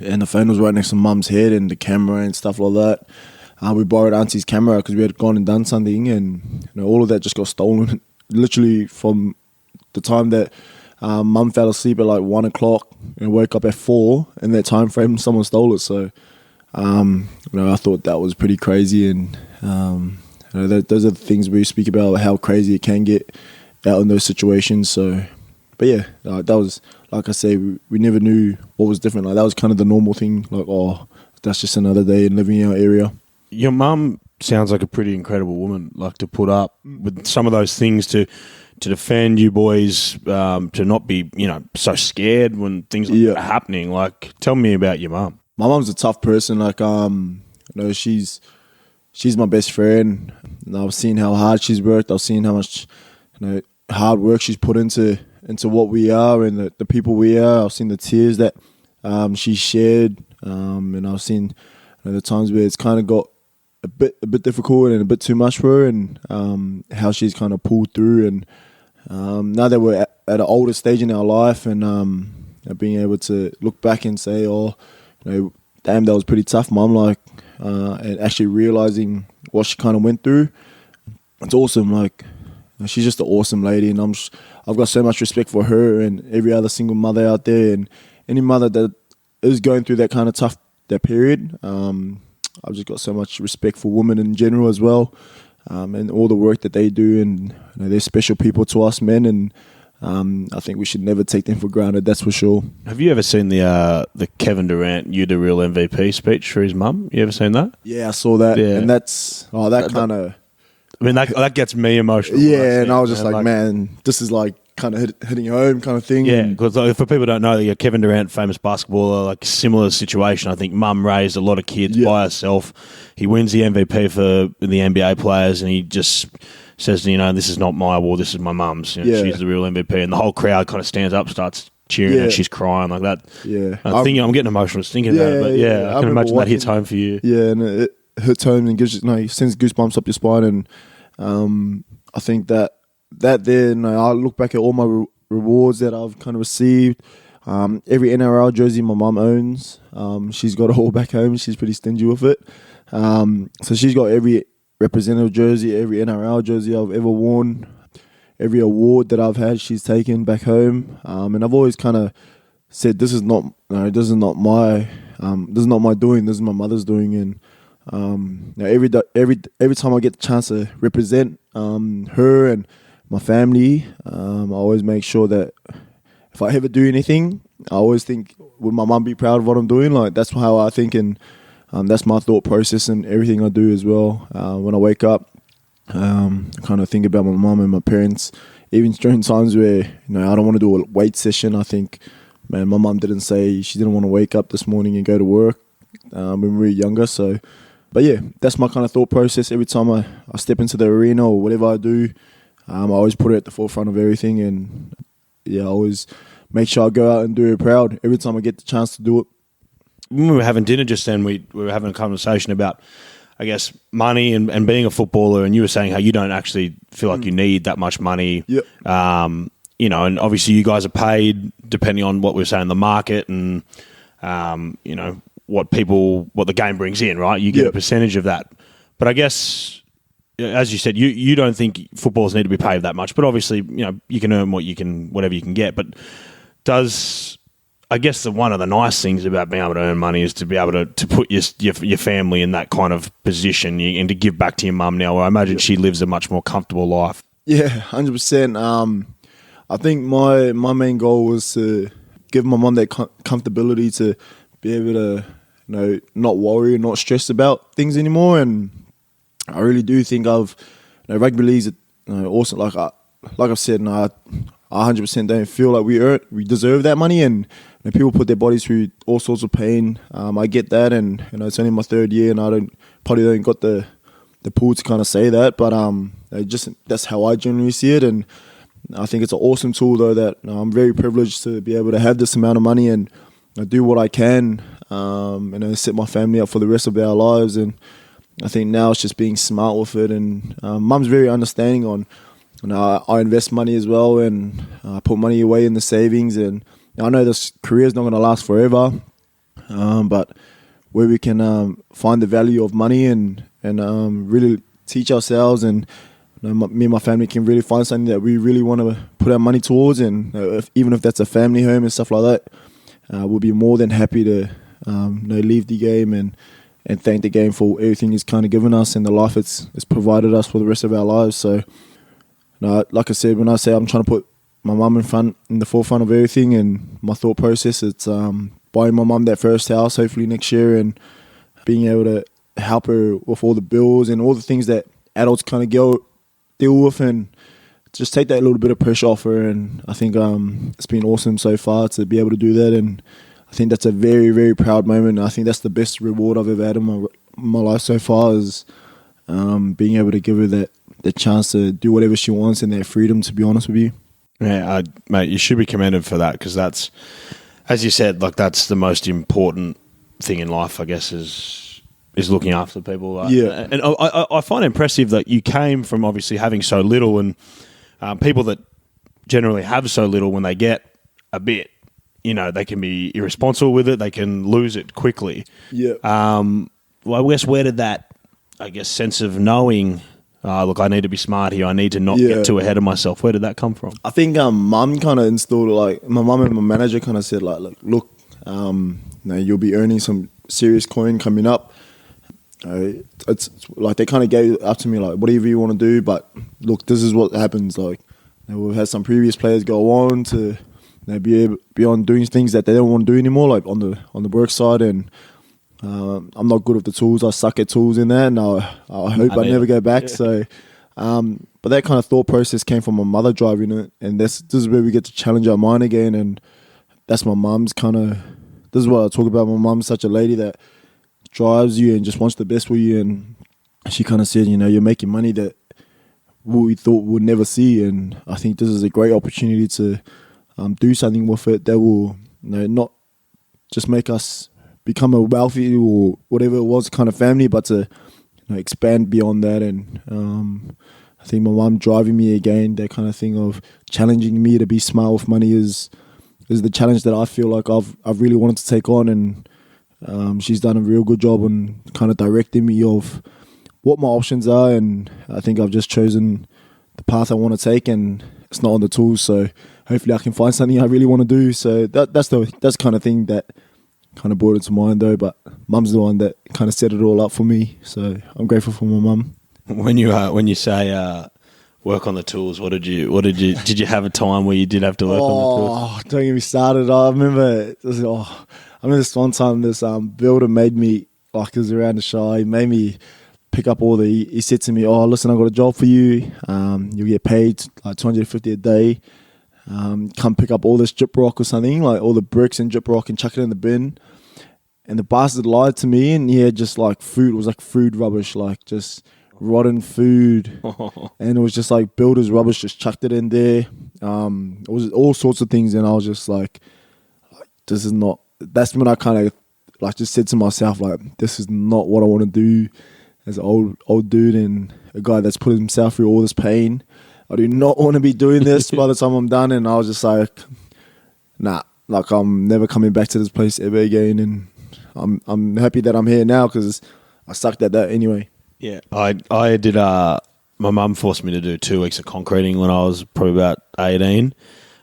[SPEAKER 2] and the phone was right next to mum's head and the camera and stuff like that. We borrowed auntie's camera because we had gone and done something, and all of that just got stolen. Literally from the time that mum fell asleep at like 1 o'clock and woke up at 4, in that time frame someone stole it. So I thought that was pretty crazy, and those are the things we speak about, how crazy it can get out in those situations. So, but yeah, that was, like I say, we never knew what was different. Like, that was kind of the normal thing. Like, oh, that's just another day in living in our area.
[SPEAKER 3] Your mum sounds like a pretty incredible woman, like, to put up with some of those things, to defend you boys, to not be, so scared when things like that are happening. Like, tell me about your mum.
[SPEAKER 2] My mum's a tough person. Like, she's my best friend. And I've seen how hard she's worked. I've seen how much, hard work she's put into into what we are and the people we are. I've seen the tears that she shared, and I've seen the times where it's kind of got a bit difficult and a bit too much for her, and how she's kind of pulled through. And now that we're at an older stage in our life, and being able to look back and say, oh, damn, that was pretty tough, Mum. Like, and actually realizing what she kind of went through, it's awesome. Like, she's just an awesome lady, and I've got so much respect for her and every other single mother out there, and any mother that is going through that kind of tough period. I've just got so much respect for women in general as well, and all the work that they do, and they're special people to us men, and I think we should never take them for granted. That's for sure.
[SPEAKER 3] Have you ever seen the Kevin Durant "You the Real MVP" speech for his mum? You ever seen that?
[SPEAKER 2] Yeah, I saw that, and that's kind of.
[SPEAKER 3] I mean, that gets me emotional.
[SPEAKER 2] Yeah, and I was just like, man, this is like kind of hitting home kind of thing.
[SPEAKER 3] Yeah, because for people who don't know, Kevin Durant, famous basketballer, like similar situation. I think mum raised a lot of kids by herself. He wins the MVP for the NBA players, and he just says, this is not my award, this is my mum's. She's the real MVP, and the whole crowd kind of stands up, starts cheering, and she's crying like that.
[SPEAKER 2] Yeah,
[SPEAKER 3] I'm getting emotional just thinking about it. But I can imagine that hits home for you.
[SPEAKER 2] Yeah, and it hits home and sends goosebumps up your spine, and I think that there, I look back at all my rewards that I've kind of received. Every NRL jersey my mum owns, she's got it all back home. She's pretty stingy with it. So she's got every representative jersey, every NRL jersey I've ever worn, every award that I've had, she's taken back home. And I've always kind of said, this is not my doing. This is my mother's doing. And every time I get the chance to represent her and my family, I always make sure that if I ever do anything, I always think, would my mum be proud of what I'm doing? Like, that's how I think, and that's my thought process and everything I do as well. When I wake up, I kind of think about my mum and my parents, even during times where I don't want to do a weight session. I think, man, my mum didn't say she didn't want to wake up this morning and go to work when we were younger. So, but yeah, that's my kind of thought process. Every time I step into the arena or whatever I do, I always put it at the forefront of everything, and I always make sure I go out and do it proud every time I get the chance to do it.
[SPEAKER 3] When we were having dinner just then, we were having a conversation about, I guess, money and being a footballer, and you were saying how you don't actually feel like you need that much money.
[SPEAKER 2] Yep.
[SPEAKER 3] And obviously you guys are paid depending on what we were saying, the market and, what the game brings in, right? You get a percentage of that. But I guess, as you said, you don't think footballers need to be paid that much, but obviously, you can earn whatever you can get. But I guess one of the nice things about being able to earn money is to be able to put your family in that kind of position and to give back to your mum now, where I imagine she lives a much more comfortable life.
[SPEAKER 2] Yeah, 100%. I think my main goal was to give my mum that comfortability to be able to, not worry and not stress about things anymore. And I really do think rugby league's awesome. Like I've said, I 100% don't feel like we deserve that money, and people put their bodies through all sorts of pain. I get that, and it's only my third year, and I probably don't got the pull to kind of say that, but that's how I generally see it. And I think it's an awesome tool, though, that I'm very privileged to be able to have this amount of money and do what I can, and set my family up for the rest of our lives. And I think now it's just being smart with it, and mum's very understanding on. I invest money as well, and I put money away in the savings. And I know this career is not going to last forever, but where we can find the value of money and really teach ourselves, and me and my family can really find something that we really want to put our money towards, and even if that's a family home and stuff like that, we'll be more than happy to leave the game and thank the game for everything it's kind of given us and the life it's provided us for the rest of our lives. So, like I said, when I say I'm trying to put my mum in the forefront of everything and my thought process, it's buying my mum that first house hopefully next year, and being able to help her with all the bills and all the things that adults kind of deal with, and just take that little bit of pressure off her. And I think it's been awesome so far to be able to do that, and I think that's a very, very proud moment. I think that's the best reward I've ever had in my life so far, is being able to give her the chance to do whatever she wants and that freedom, to be honest with you.
[SPEAKER 3] Yeah, mate, you should be commended for that because that's, as you said, like that's the most important thing in life, I guess, is looking after people.
[SPEAKER 2] Yeah.
[SPEAKER 3] And I find it impressive that you came from obviously having so little, and people that generally have so little, when they get a bit, they can be irresponsible with it. They can lose it quickly.
[SPEAKER 2] Yeah.
[SPEAKER 3] Well, I guess where did that, sense of knowing, look, I need to be smart here. I need to not get too ahead of myself. Where did that come from?
[SPEAKER 2] I think mum kind of instilled, like, my mum and my manager kind of said, like, look, you'll be earning some serious coin coming up. It's like they kind of gave it up to me, like, whatever you want to do, but look, this is what happens. Like, we've had some previous players go on to be on doing things that they don't want to do anymore, like on the work side, and I'm not good at the tools. I suck at tools in there, and I hope I never go back. So, but that kind of thought process came from my mother driving it, and this is where we get to challenge our mind again, and that's my mum's kind of. This is what I talk about. My mum's such a lady that drives you and just wants the best for you, and she kind of said, you're making money that we thought we'd never see, and I think this is a great opportunity to do something with it that will not just make us become a wealthy or whatever it was kind of family, but to expand beyond that. And I think my mum driving me again, that kind of thing of challenging me to be smart with money is the challenge that I feel like I've really wanted to take on, and she's done a real good job on kind of directing me of what my options are, and I think I've just chosen the path I want to take, and it's not on the tools, so hopefully I can find something I really want to do. So that's the kind of thing that kind of brought it to mind, though. But mum's the one that kind of set it all up for me, so I'm grateful for my mum.
[SPEAKER 3] When you say work on the tools, did you have a time where you did have to work on the tools?
[SPEAKER 2] Oh, don't get me started. I remember this one time this builder made me, like, it was around the show, he made me pick up he said to me, listen, I've got a job for you, you'll get paid like $250 a day, come pick up all this gyprock or something, like all the bricks and gyprock, and chuck it in the bin. And the bastard lied to me, and he had just like food, it was like food rubbish, like just rotten food, and it was just like builder's rubbish, just chucked it in there. It was all sorts of things, and I was just like, this is not, that's when I kind of like just said to myself, like, this is not what I want to do as an old dude and a guy that's put himself through all this pain. I do not want to be doing this by the time I'm done. And I was just like, nah, like, I'm never coming back to this place ever again. And I'm happy that I'm here now, because I sucked at that anyway.
[SPEAKER 3] Yeah, I did. My mum forced me to do 2 weeks of concreting when I was probably about 18. It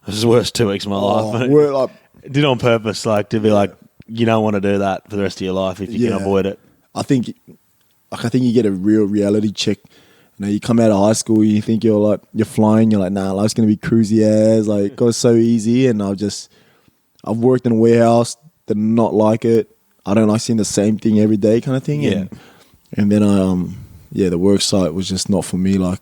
[SPEAKER 3] was the worst 2 weeks of my life. I did it on purpose, like, to be like, you don't want to do that for the rest of your life if you can avoid it.
[SPEAKER 2] I think you get a real reality check. You come out of high school, you think you're flying. You're like, nah, life's gonna be cruisy as, like, got so easy. And I've worked in a warehouse, did not like it. I don't like seeing the same thing every day, kind of thing.
[SPEAKER 3] Yeah.
[SPEAKER 2] And then the work site was just not for me. Like,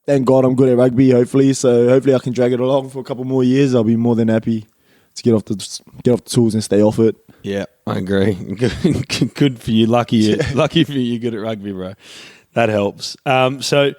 [SPEAKER 2] thank God I'm good at rugby, hopefully. So hopefully I can drag it along for a couple more years. I'll be more than happy to get off the tools and stay off it.
[SPEAKER 3] Yeah, I agree. Good for you. Lucky for you. You're good at rugby, bro. That helps. So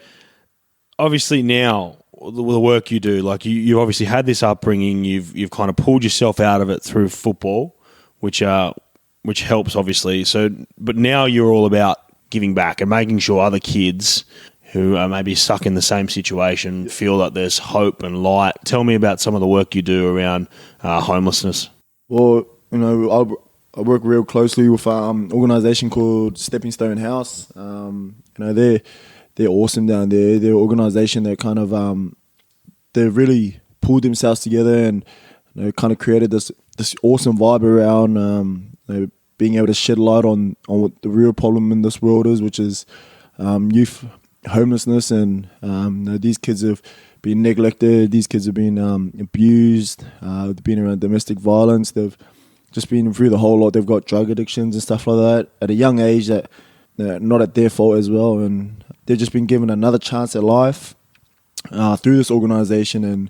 [SPEAKER 3] obviously now the work you do, like you obviously had this upbringing. You've kind of pulled yourself out of it through football, which helps obviously. So, but now you're all about giving back and making sure other kids who are maybe stuck in the same situation feel that there's hope and light. Tell me about some of the work you do around homelessness.
[SPEAKER 2] Well, I work real closely with an organisation called Stepping Stone House. They're awesome down there. They're an organisation that kind of they really pulled themselves together and kind of created this awesome vibe around being able to shed light on what the real problem in this world is, which is youth homelessness. And these kids have been neglected. These kids have been abused. They've been around domestic violence. They've just been through the whole lot. They've got drug addictions and stuff like that at a young age that not at their fault as well. And they've just been given another chance at life through this organisation, and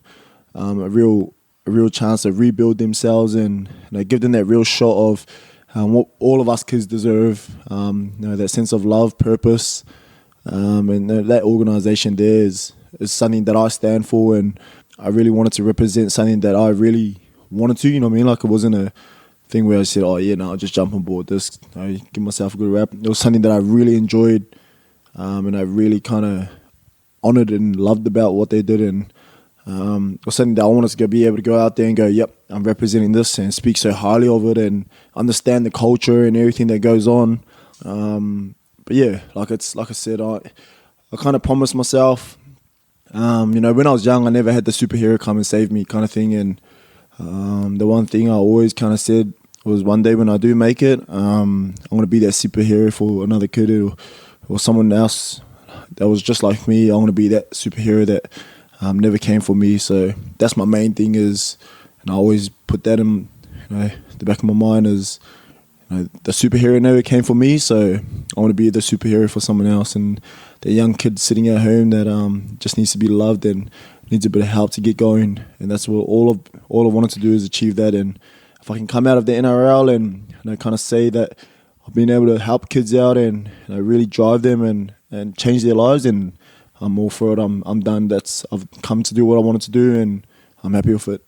[SPEAKER 2] a real chance to rebuild themselves and give them that real shot of what all of us kids deserve. That sense of love, purpose, and that organisation there is something that I stand for, and I really wanted to represent something that I really wanted to. You know what I mean? Like, it wasn't a thing where I said, "Oh yeah, no, I'll just jump on board this." I give myself a good rap. It was something that I really enjoyed, and I really kind of honored and loved about what they did, and it was something that I wanted to be able to go out there and go, "Yep, I'm representing this," and speak so highly of it and understand the culture and everything that goes on. But yeah, like I said, I kind of promised myself. When I was young, I never had the superhero come and save me kind of thing. And the one thing I always kind of said was, one day when I do make it, I'm going to be that superhero for another kid or someone else that was just like me. I'm going to be that superhero that never came for me. So that's my main thing is, and I always put that in the back of my mind is, the superhero never came for me, so I want to be the superhero for someone else. And the young kid sitting at home that just needs to be loved and needs a bit of help to get going. And that's what all I wanted to do is achieve that. And if I can come out of the NRL and kind of say that I've been able to help kids out and really drive them and change their lives, and I'm all for it. I'm done. I've come to do what I wanted to do, and I'm happy with it.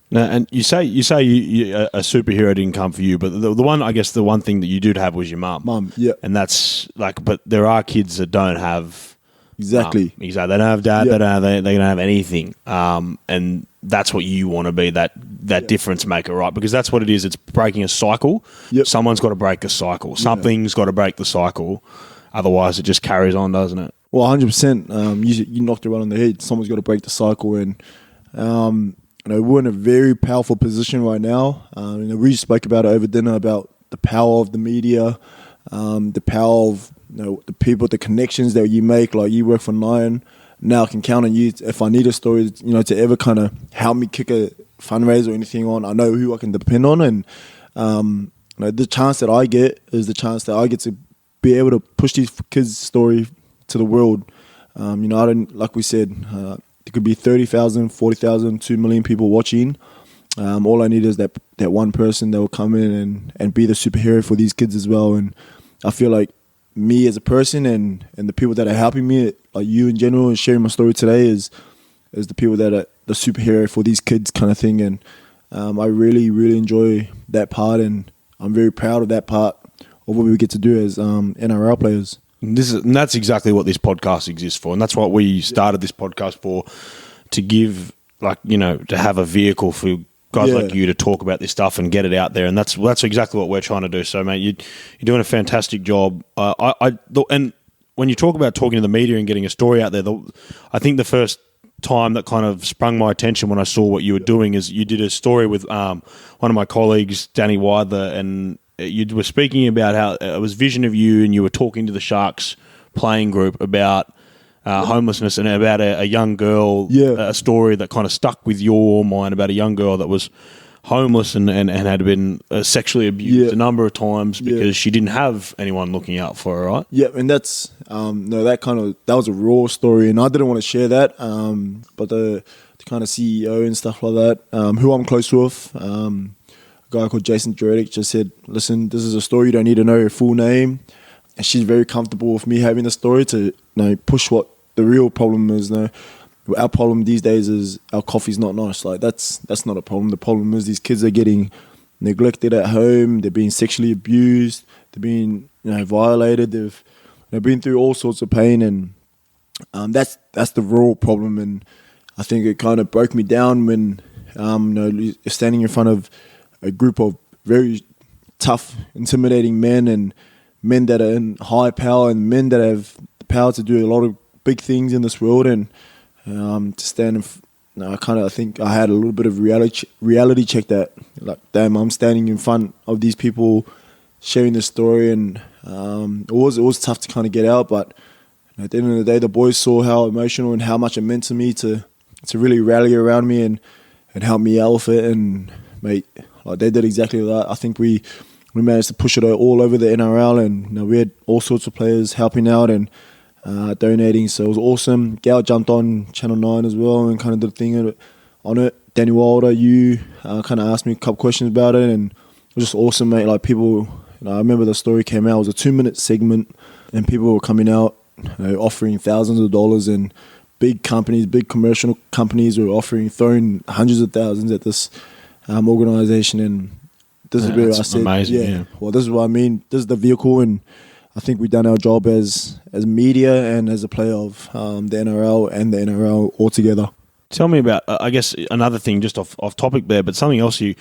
[SPEAKER 3] Now, and you say a superhero didn't come for you, but the one thing that you did have was your mum.
[SPEAKER 2] Mum, yeah.
[SPEAKER 3] And that's like, but there are kids that don't have
[SPEAKER 2] exactly.
[SPEAKER 3] Exactly, they don't have dad.
[SPEAKER 2] Yeah.
[SPEAKER 3] They don't have anything. And that's what you want to be, that difference maker, right? Because that's what it is. It's breaking a cycle.
[SPEAKER 2] Yep.
[SPEAKER 3] Someone's got to break the cycle. Something's got to break the cycle. Otherwise, it just carries on, doesn't it?
[SPEAKER 2] Well, 100%. You knocked it right on the head. Someone's got to break the cycle, and we're in a very powerful position right now. We just spoke about it over dinner about the power of the media, the power of the people, the connections that you make. Like, you work for Nine, now I can count on you if I need a story, to ever kind of help me kick a fundraiser or anything on. I know who I can depend on, and the chance that I get is the chance that I get to be able to push these kids' story to the world. I don't, like we said. There could be 30,000, 40,000, 2 million people watching. All I need is that one person that will come in and be the superhero for these kids as well. And I feel like me as a person and the people that are helping me, like you in general, and sharing my story today is the people that are the superhero for these kids kind of thing. And I really, really enjoy that part, and I'm very proud of that part of what we get to do as NRL players.
[SPEAKER 3] And that's exactly what this podcast exists for, and that's what we started this podcast for, to give, to have a vehicle for guys like you to talk about this stuff and get it out there, and that's exactly what we're trying to do. So, mate, you're doing a fantastic job. And when you talk about talking to the media and getting a story out there, I think the first time that kind of sprung my attention when I saw what you were doing is you did a story with one of my colleagues, Danny Widler, and you were speaking about how it was vision of you, and you were talking to the Sharks playing group about homelessness and about a young girl, a story that kind of stuck with your mind about a young girl that was homeless and had been sexually abused a number of times because she didn't have anyone looking out for her, right? Yeah,
[SPEAKER 2] and that's that was a raw story, and I didn't want to share that, but the kind of CEO and stuff like that, who I'm close with, a guy called Jason Juredic, just said, "Listen, this is a story. You don't need to know her full name." And she's very comfortable with me having the story to push what the real problem is. Our problem these days is our coffee's not nice. Like, that's not a problem. The problem is these kids are getting neglected at home. They're being sexually abused. They're being violated. They've been through all sorts of pain, and that's the real problem. And I think it kind of broke me down when standing in front of a group of very tough, intimidating men, and men that are in high power, and men that have the power to do a lot of big things in this world. And to stand I think I had a little bit of reality check that, like, damn, I'm standing in front of these people sharing this story, and it was tough to kind of get out. But at the end of the day, the boys saw how emotional and how much it meant to me to really rally around me and help me out with it. And mate, like, they did exactly that. I think we managed to push it all over the NRL, and we had all sorts of players helping out and donating. So it was awesome. Gal jumped on Channel 9 as well and kind of did a thing on it. Danny Wilder, you kind of asked me a couple questions about it, and it was just awesome, mate. Like, people, I remember the story came out. It was a 2-minute segment, and people were coming out offering thousands of dollars and big companies, big commercial companies were throwing hundreds of thousands at this organisation, and this is where I said,
[SPEAKER 3] amazing,
[SPEAKER 2] well, this is what I mean. This is the vehicle, and I think we've done our job as media and as a player of the NRL and the NRL altogether.
[SPEAKER 3] Tell me about, I guess, another thing just off topic there, but something else you,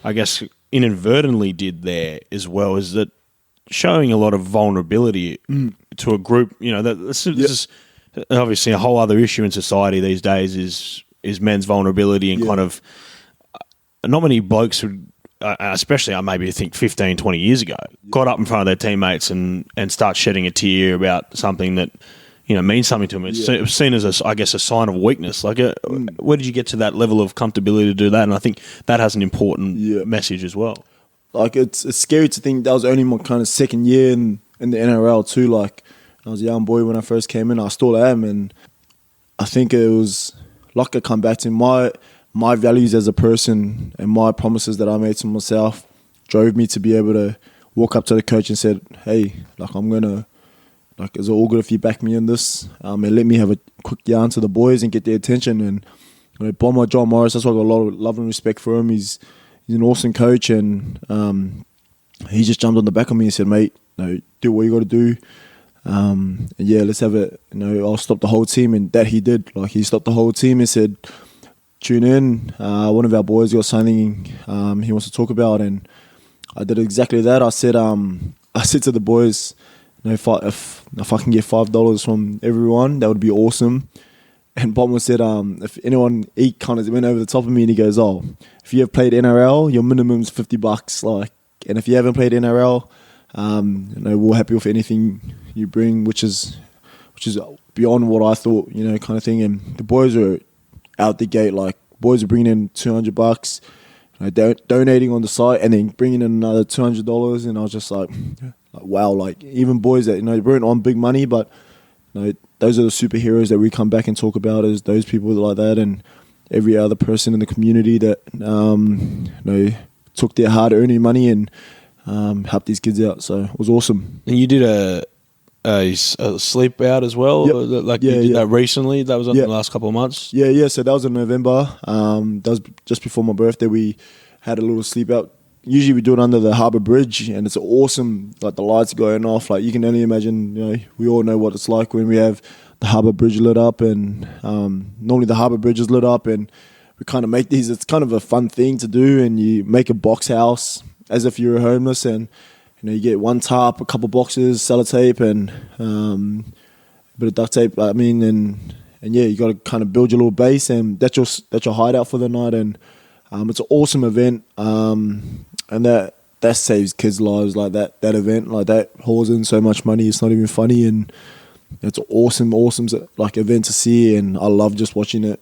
[SPEAKER 3] I guess, inadvertently did there as well, is that showing a lot of vulnerability to a group. You know, this is obviously a whole other issue in society these days is men's vulnerability, and kind of not many blokes would, especially I maybe think 15, 20 years ago, got up in front of their teammates and start shedding a tear about something that, you know, means something to them. It was seen as, I guess, a sign of weakness. Like, where did you get to that level of comfortability to do that? And I think that has an important message as well.
[SPEAKER 2] Like, it's scary to think that was only my kind of second year in the NRL too. Like, I was a young boy when I first came in. I still am, and I think it was like I come back to my values as a person and my promises that I made to myself drove me to be able to walk up to the coach and said, "Hey, like, I'm gonna." Like, is it all good if you back me in this? And let me have a quick yarn to the boys and get their attention. And Bomber John Morris, that's why I got a lot of love and respect for him. He's an awesome coach, and he just jumped on the back of me and said, "Mate, do what you got to do. And let's have it. I'll stop the whole team." And that he did. Like, he stopped the whole team and said, "Tune in. One of our boys got something he wants to talk about." And I did exactly that. I said to the boys, if I can get $5 from everyone, that would be awesome. And Bomber said, if anyone, he kind of went over the top of me and he goes, "Oh, if you have played NRL, your minimum's $50. Like, and if you haven't played NRL, we're happy with anything you bring," which is beyond what I thought, kind of thing. And the boys were out the gate, like, boys were bringing in $200, donating on the site, and then bringing in another $200, and I was just like wow, like, even boys that weren't on big money, but those are the superheroes that we come back and talk about, as those people like that, and every other person in the community that took their hard-earned money and helped these kids out. So it was awesome.
[SPEAKER 3] And you did a sleep out as well, you did that recently. That was in the last couple of months.
[SPEAKER 2] Yeah. So that was in November. That was just before my birthday. We had a little sleep out. Usually we do it under the Harbour Bridge, and it's awesome. Like, the lights going off. Like, you can only imagine. We all know what it's like when we have the Harbour Bridge lit up, and normally the Harbour Bridge is lit up, and we kind of make these. It's kind of a fun thing to do, and you make a box house as if you're homeless, and you get one tarp, a couple boxes, sellotape, and a bit of duct tape. And you got to kind of build your little base, and that's your hideout for the night. And it's an awesome event, and that saves kids' lives. Like, that event, like, that hauls in so much money. It's not even funny, and it's an awesome like event to see. And I love just watching it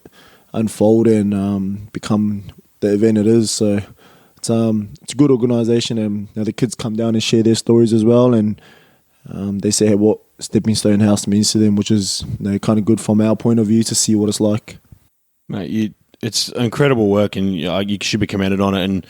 [SPEAKER 2] unfold and become the event it is. So it's a good organisation, and the kids come down and share their stories as well, and they say what Stepping Stone House means to them, which is kind of good from our point of view to see what it's like.
[SPEAKER 3] Mate, it's incredible work, and you should be commended on it.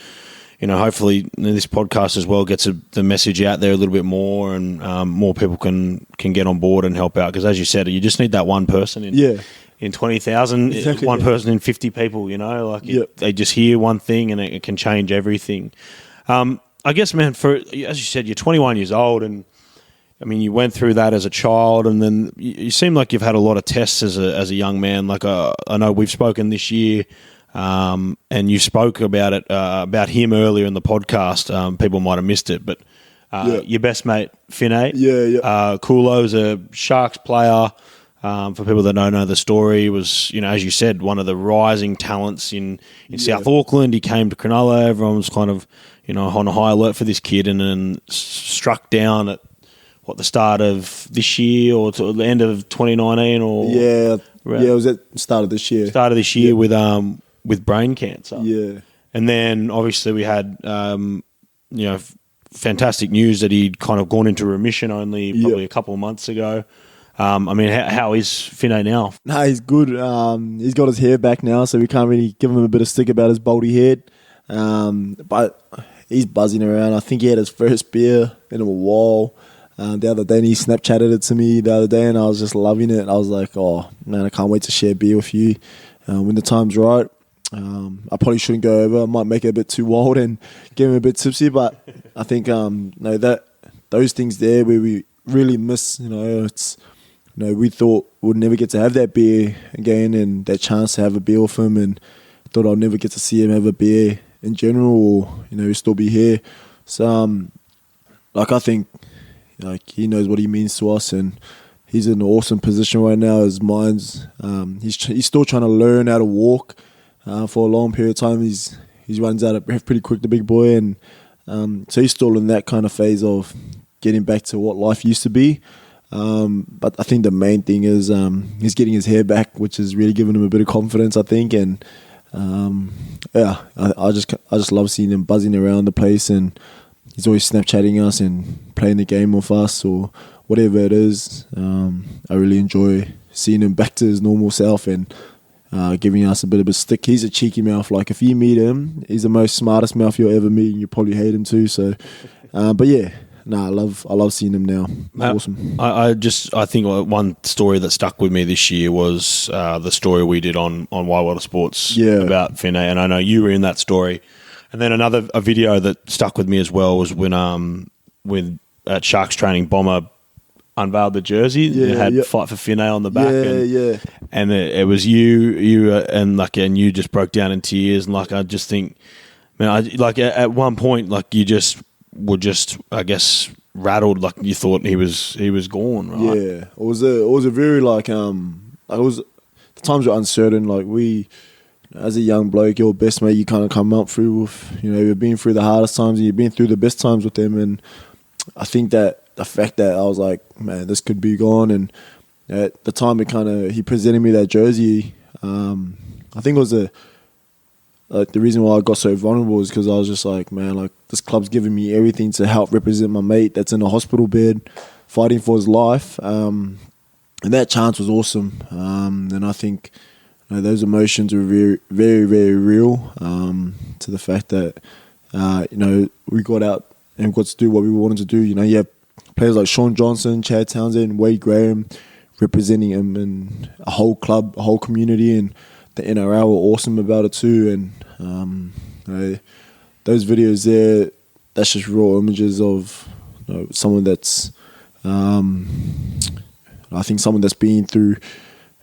[SPEAKER 3] And hopefully this podcast as well gets the message out there a little bit more, and more people can get on board and help out. Because, as you said, you just need that one person in 20,000, exactly, one person in 50 people. They just hear one thing and it can change everything. I guess, man, as you said, you're 21 years old, and I mean, you went through that as a child, and then you seem like you've had a lot of tests as a young man. Like, I know we've spoken this year, and you spoke about it about him earlier in the podcast. People might have missed it, but your best mate Finay, Kulo's a Sharks player. For people that don't know the story, was, as you said, one of the rising talents in South Auckland. He came to Cronulla. Everyone was kind of on a high alert for this kid, and then struck down at the start of this year or to the end of 2019, or
[SPEAKER 2] it was at the start of this year. With brain cancer. Yeah,
[SPEAKER 3] and then obviously we had fantastic news that he'd kind of gone into remission only probably a couple of months ago. I mean, how is Finay now?
[SPEAKER 2] Nah, he's good. He's got his hair back now, so we can't really give him a bit of stick about his baldy head. But he's buzzing around. I think he had his first beer in a while. the other day, and he Snapchatted it to me the other day, and I was just loving it. I was like, oh man, I can't wait to share beer with you when the time's right. I probably shouldn't go over. I might make it a bit too wild and get him a bit tipsy, but I think that those things there where we really miss, it's we thought we'd never get to have that beer again and that chance to have a beer with him, and thought I'd never get to see him have a beer in general, or he'd still be here. So I think he knows what he means to us, and he's in an awesome position right now. His mind's he's still trying to learn how to walk. For a long period of time, he runs out of breath pretty quick, the big boy, and so he's still in that kind of phase of getting back to what life used to be. But I think the main thing is he's getting his hair back, which is really giving him a bit of confidence, I think. And I just love seeing him buzzing around the place, and he's always Snapchatting us and playing the game with us or whatever it is. I really enjoy seeing him back to his normal self and giving us a bit of a stick. He's a cheeky mouth. Like, if you meet him, he's the most smartest mouth you'll ever meet, and you probably hate him too. So, but yeah, I love seeing him now. Awesome.
[SPEAKER 3] I think one story that stuck with me this year was the story we did on Wide World of Sports about Finne, and I know you were in that story. And then a video that stuck with me as well was when at Sharks training, Bomber unveiled the jersey. It had "Fight for Finne" on the back. And it was you and you just broke down in tears. And I just think, man, at one point, you just were I guess rattled. You thought he was gone, right? Yeah,
[SPEAKER 2] it was a very the times were uncertain. We, as a young bloke, your best mate, you kind of come up through with, you've been through the hardest times and you've been through the best times with them. And I think that the fact that I was like, man, this could be gone. And at the time he presented me that jersey, I think it was the reason why I got so vulnerable is because I was just like, man, this club's giving me everything to help represent my mate that's in a hospital bed fighting for his life. And that chance was awesome. And I think those emotions were very, very, very real, to the fact that, we got out and got to do what we wanted to do. You have players like Sean Johnson, Chad Townsend, Wade Graham representing him, and a whole club, a whole community, and the NRL were awesome about it too. And those videos there, that's just raw images of someone that's, I think someone that's been through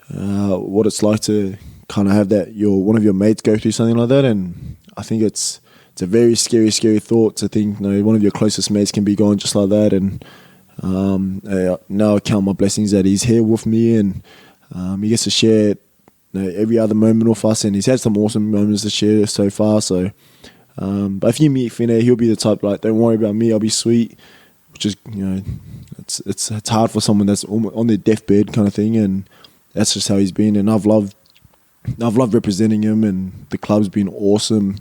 [SPEAKER 2] what it's like to kind of have that one of your mates go through something like that. And I think it's a very scary, scary thought to think one of your closest mates can be gone just like that. And now I count my blessings that he's here with me, and he gets to share every other moment with us, and he's had some awesome moments to share so far. So, but if you meet Finne, he'll be the type don't worry about me, I'll be sweet. Which is it's hard for someone that's on their deathbed kind of thing, and that's just how he's been. And I've loved representing him, and the club's been awesome.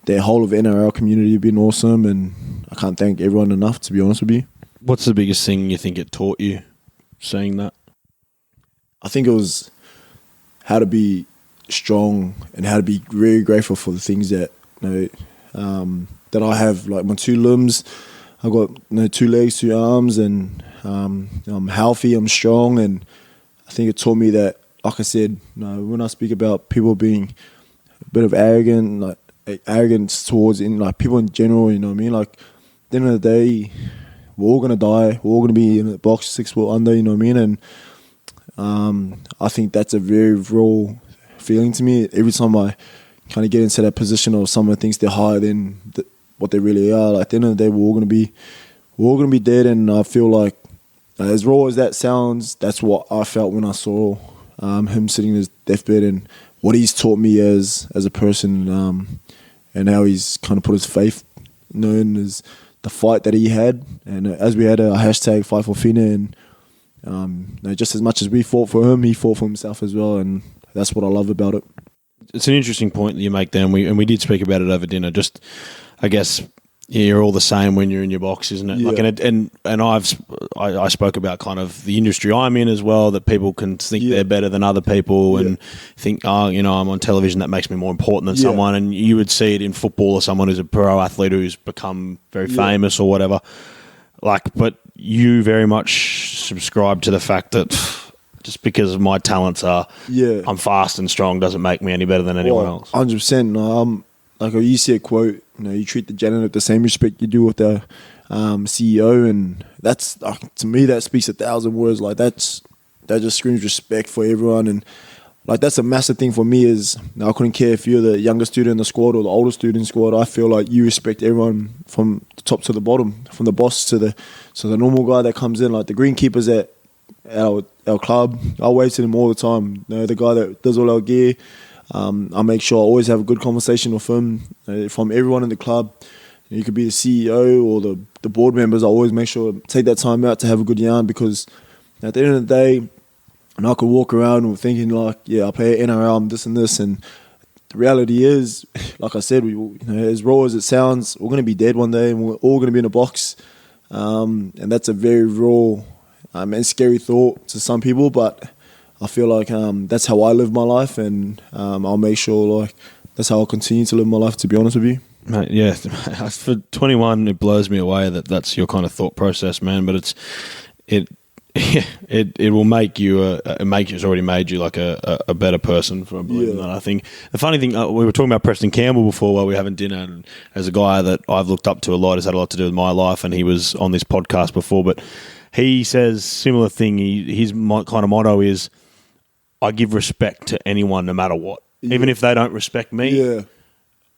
[SPEAKER 2] Their whole of NRL community have been awesome, and I can't thank everyone enough, to be honest with you.
[SPEAKER 3] What's the biggest thing you think it taught you, seeing that?
[SPEAKER 2] I think it was how to be strong and how to be very grateful for the things that that I have, like my two limbs. I've got 2 legs, 2 arms, and I'm healthy, I'm strong, and I think it taught me that, like I said, when I speak about people being a bit of arrogance towards people in general, you know what I mean? At the end of the day, we're all gonna die. We're all gonna be in a box 6 foot under, you know what I mean? And I think that's a very real feeling to me. Every time I kind of get into that position of someone thinks they're higher than what they really are, at the end of the day, we're all gonna be dead. And I feel like, as raw as that sounds, that's what I felt when I saw him sitting in his deathbed, and what he's taught me as a person, and how he's kind of put his faith in as the fight that he had. And as we had a hashtag Fight for Finne, and just as much as we fought for him, he fought for himself as well, and that's what I love about it.
[SPEAKER 3] It's an interesting point that you make there, and we did speak about it over dinner. Just, I guess, you're all the same when you're in your box, isn't it?
[SPEAKER 2] Yeah.
[SPEAKER 3] I spoke about kind of the industry I'm in as well, that people can think they're better than other people, and think, I'm on television, that makes me more important than someone. And you would see it in football, or someone who's a pro athlete who's become very famous or whatever. But you very much subscribe to the fact that just because my talents are, I'm fast and strong doesn't make me any better than anyone else.
[SPEAKER 2] 100%. Like you see a quote, you treat the janitor with the same respect you do with the CEO, and that's to me that speaks 1,000 words. Like that just screams respect for everyone, and like that's a massive thing for me. Is I couldn't care if you're the younger student in the squad or the older student in the squad. I feel like you respect everyone from the top to the bottom, from the boss to the normal guy that comes in, like the greenkeepers at our club. I wave to them all the time. The guy that does all our gear. I make sure I always have a good conversation with him. From everyone in the club, you could be the CEO or the board members. I always make sure take that time out to have a good yarn, because at the end of the day, and I could walk around thinking like, I play NRL, I'm this and this, and the reality is, like I said, as raw as it sounds, we're going to be dead one day, and we're all going to be in a box, and that's a very raw and scary thought to some people, but I feel like that's how I live my life, and I'll make sure like that's how I'll continue to live my life, to be honest with you.
[SPEAKER 3] Mate, yeah, for 21, it blows me away that that's your kind of thought process, man. But it will make you it's already made you like a better person for believing that. I think the funny thing, we were talking about Preston Campbell before while we were having dinner, and as a guy that I've looked up to a lot, has had a lot to do with my life, and he was on this podcast before, but he says similar thing. His kind of motto is, I give respect to anyone no matter what. Even if they don't respect me,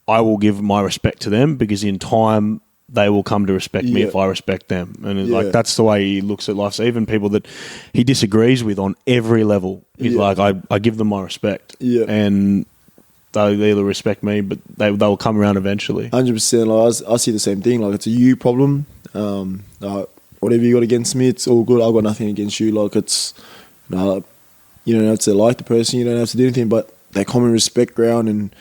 [SPEAKER 3] I will give my respect to them, because in time they will come to respect me if I respect them. And like that's the way he looks at life. So even people that he disagrees with on every level, he's like, I give them my respect. And they'll either respect me, but they'll come around eventually.
[SPEAKER 2] 100%. Like, I see the same thing. Like, it's a you problem. Whatever you got against me, it's all good. I've got nothing against you. Like, it's... you don't have to like the person, you don't have to do anything, but that common respect ground and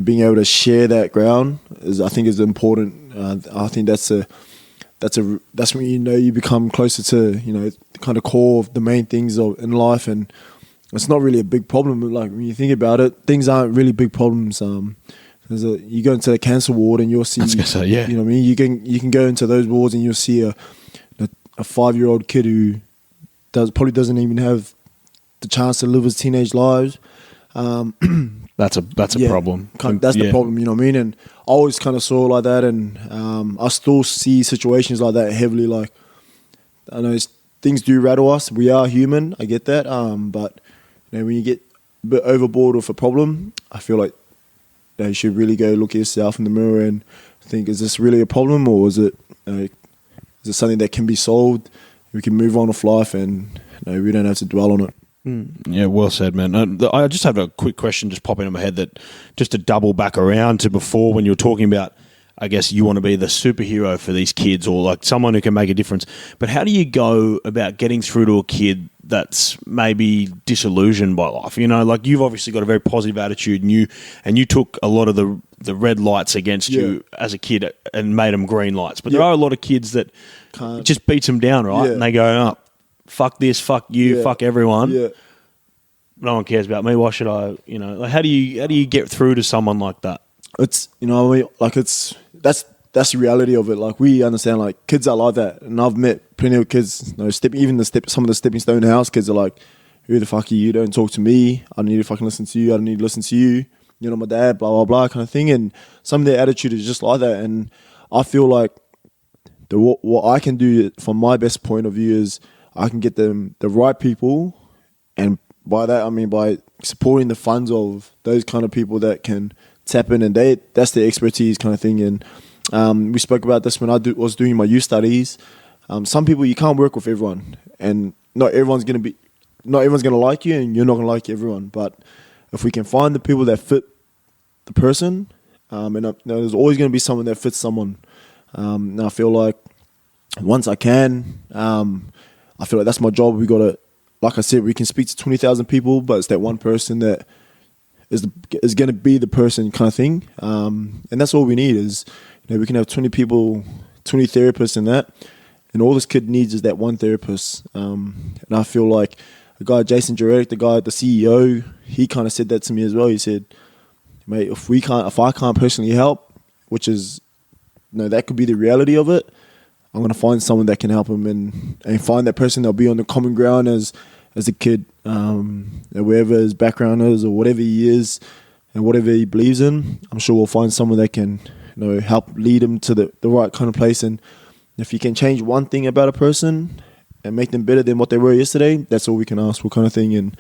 [SPEAKER 2] being able to share that ground I think is important. I think that's when you become closer to the kind of core of the main things in life, and it's not really a big problem. Like when you think about it, things aren't really big problems. You go into the cancer ward and you'll see. I was gonna say, you know what I mean. You can go into those wards and you'll see a 5-year-old kid who probably doesn't even have the chance to live his teenage lives.
[SPEAKER 3] That's a problem.
[SPEAKER 2] That's the problem, you know what I mean? And I always kind of saw it like that, and I still see situations like that heavily. Like, I know things do rattle us. We are human. I get that. But when you get a bit overboard with a problem, I feel like you should really go look at yourself in the mirror and think, is this really a problem, or is it something that can be solved? We can move on with life, and we don't have to dwell on it.
[SPEAKER 3] Yeah, well said, man. I just have a quick question just popping in my head, that just to double back around to before, when you were talking about, I guess you want to be the superhero for these kids, or like someone who can make a difference. But how do you go about getting through to a kid that's maybe disillusioned by life? Like you've obviously got a very positive attitude, and you took a lot of the red lights against you as a kid and made them green lights. But there are a lot of kids that just beats them down, right? And they go, oh, fuck this, fuck you, fuck everyone. No one cares about me. Why should I? Like how do you get through to someone like that?
[SPEAKER 2] It's that's the reality of it. Like, we understand, like, kids are like that, and I've met plenty of kids. Some of the stepping stone house kids are like, who the fuck are you? Don't talk to me. I don't need to fucking listen to you. I don't need to listen to you. You're not my dad. Blah blah blah kind of thing. And some of their attitude is just like that. And I feel like what I can do from my best point of view is I can get them the right people, and by that I mean by supporting the funds of those kind of people that can tap in, and that's their expertise kind of thing. And we spoke about this when I was doing my youth studies. Some people, you can't work with everyone, and not everyone's gonna like you, and you're not gonna like everyone. But if we can find the people that fit the person, and there's always gonna be someone that fits someone. And I feel like once I can, I feel like that's my job. We gotta, like I said, we can speak to 20,000 people, but it's that one person that is going to be the person kind of thing. And that's all we need is, we can have 20 people, 20 therapists and that. And all this kid needs is that one therapist. And I feel like the guy, Jason Jurek, the CEO, he kind of said that to me as well. He said, mate, if I can't personally help, which is, that could be the reality of it, I'm going to find someone that can help him and find that person that'll be on the common ground as a kid, wherever his background is or whatever he is and whatever he believes in. I'm sure we'll find someone that can help lead him to the right kind of place. And if you can change one thing about a person and make them better than what they were yesterday, that's all we can ask for, kind of thing. And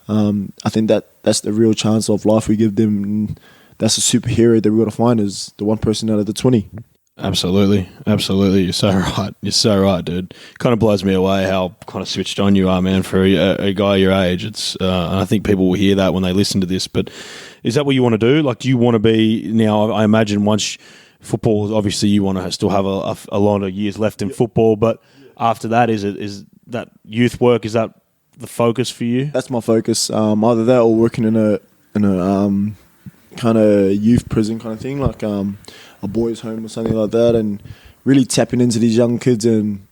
[SPEAKER 2] I think that's the real chance of life we give them. And that's the superhero that we've got to find, is the one person out of the 20.
[SPEAKER 3] Absolutely. You're so right, dude. Kind of blows me away how kind of switched on you are, man, for a guy your age. It's and I think people will hear that when they listen to this. But is that what you want to do? Like, do you want to be now? I imagine once football, obviously, you want to still have a lot of years left in football. But after that, is that youth work? Is that the focus for you?
[SPEAKER 2] That's my focus. Either that or working in a kind of youth prison kind of thing, like a boys' home or something like that, and really tapping into these young kids. And